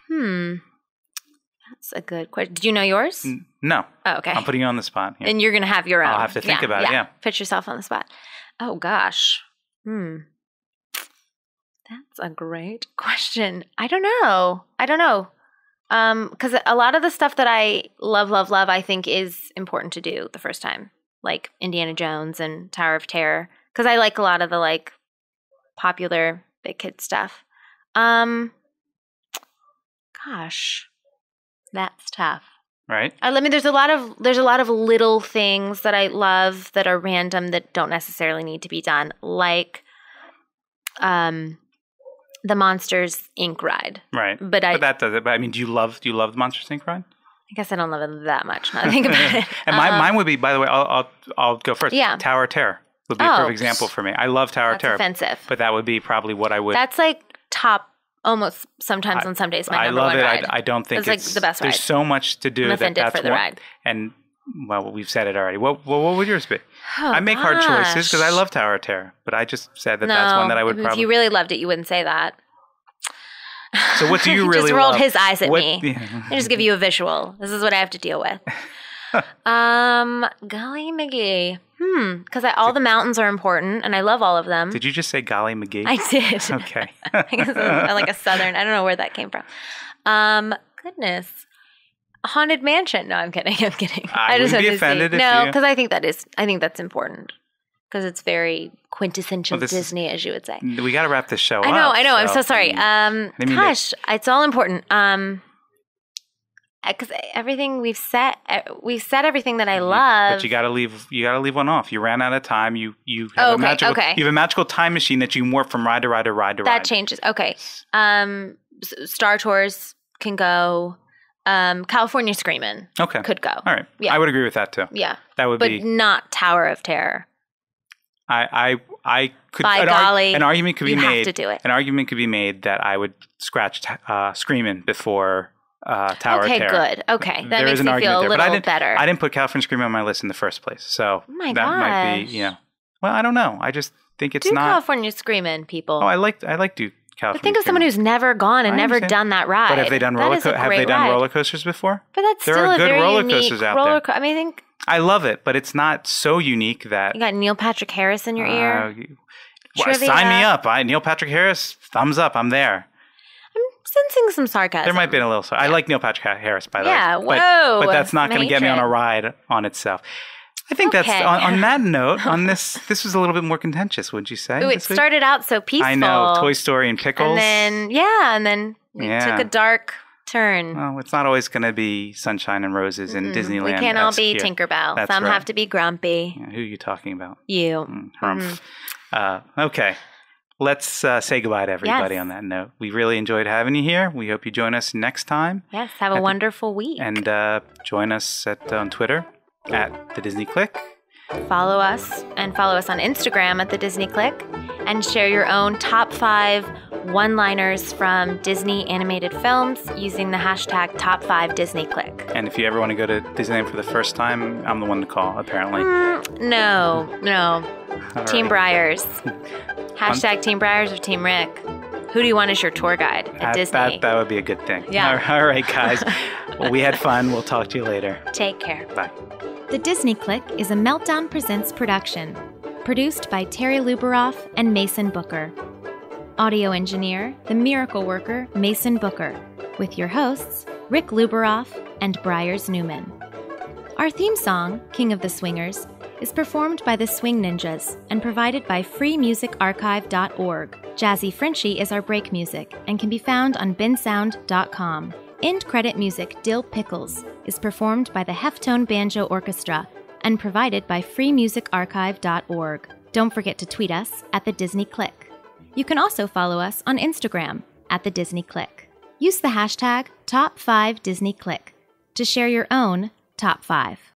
That's a good question. Did you know yours? No. Oh, okay. I'm putting you on the spot. Yeah. And you're going to have your own. I'll have to think about it, yeah. Put yourself on the spot. Oh, gosh. That's a great question. I don't know. Because a lot of the stuff that I love, I think is important to do the first time, like Indiana Jones and Tower of Terror, because I like a lot of the like popular big kid stuff. Gosh, that's tough. Right. I mean, there's a lot of little things that I love that are random that don't necessarily need to be done, like the Monsters Inc. ride. Right. But that does it. But I mean, do you love the Monsters Inc. ride? I guess I don't love it that much now that I think about it. And mine would be, by the way, I'll go first. Yeah. Tower of Terror would be a perfect example for me. I love Tower of Terror. Offensive. But that would be probably what I would. That's like top almost sometimes on some days my number one ride. I love it. I don't think it's like the best ride. There's so much to do. I'm offended for the ride. And well, we've said it already. What would yours be? Oh, I make hard choices because I love Tower of Terror, but I just said that's one that I would probably. If you really loved it, you wouldn't say that. So what do you really just rolled love? his eyes at me. I just give you a visual. This is what I have to deal with. Golly McGee. Because all the mountains are important, and I love all of them. Did you just say Golly McGee? I did. Okay. I guess I'm like a southern. I don't know where that came from. Goodness. Haunted Mansion. No, I'm kidding. I just wouldn't be offended if No, you... because I think that's important. Because it's very quintessential Disney, as you would say. We got to wrap this show up. I know. I'm so sorry. Gosh, it's all important. Because everything we've said everything that I love. But you got to leave one off. You ran out of time. You have you have a magical time machine that you can warp from ride to ride to ride to ride. That changes. Okay. Star Tours can go. California Screamin' could go. All right. Yeah. I would agree with that too. Yeah. That would be. But not Tower of Terror. I could. By golly, an argument could be you made. have to do it. An argument could be made that I would scratch Screamin' before Tower of Terror. Okay, good. Okay, that There makes is an me feel argument a there, but little better. I didn't put California Screaming on my list in the first place, so Oh my that might be, gosh. Well, I don't know. I just think it's Do not. California Screaming, people. Oh, I like do California. But think of someone who's never gone and I never understand. done that ride. But have they done roller coasters before? But that's There still are a good very roller unique coasters out roller there. I mean, I think I love it, but it's not so unique that you got Neil Patrick Harris in your ear. Sign me up. Neil Patrick Harris, thumbs up. I'm there. I'm sensing some sarcasm. There might be a little. I like Neil Patrick Harris, by the Yeah, way. whoa, But that's not going to get me on a matron. ride on itself. I think that's Okay. on that note. On this was a little bit more contentious. Would you say? Ooh, it this week? started out so peaceful. I know, Toy Story and pickles. And then we Yeah. took a dark turn. Well, it's not always going to be sunshine and roses in Disneyland. We can't all be here. Tinkerbell. That's Some right. have to be grumpy. Yeah, who are you talking about? You. Humph. Okay. Let's say goodbye to everybody Yes. on that note. We really enjoyed having you here. We hope you join us next time. Yes, have a wonderful week. And join us on Twitter at the Disney Click. Follow us on Instagram at the Disney Click and share your own top 5 one-liners from Disney animated films using the hashtag #Top5DisneyClick. And if you ever want to go to Disneyland for the first time, I'm the one to call, apparently. No. All Team right. Briers. Hashtag Team Briers or Team Rick. Who do you want as your tour guide at Disney? That would be a good thing. Yeah. All right, guys. Well, we had fun. We'll talk to you later. Take care. Bye. The Disney Click is a Meltdown Presents production, produced by Terri Lubaroff and Mason Booker. Audio engineer, the miracle worker, Mason Booker, with your hosts, Rick Lubaroff and Briers Newman. Our theme song, King of the Swingers, is performed by the Swing Ninjas and provided by freemusicarchive.org. Jazzy Frenchie is our break music and can be found on bensound.com. End credit music Dill Pickles is performed by the Heftone Banjo Orchestra and provided by freemusicarchive.org. Don't forget to tweet us at The Disney Click. You can also follow us on Instagram at The Disney Click. Use the hashtag #Top5DisneyClick to share your own top 5.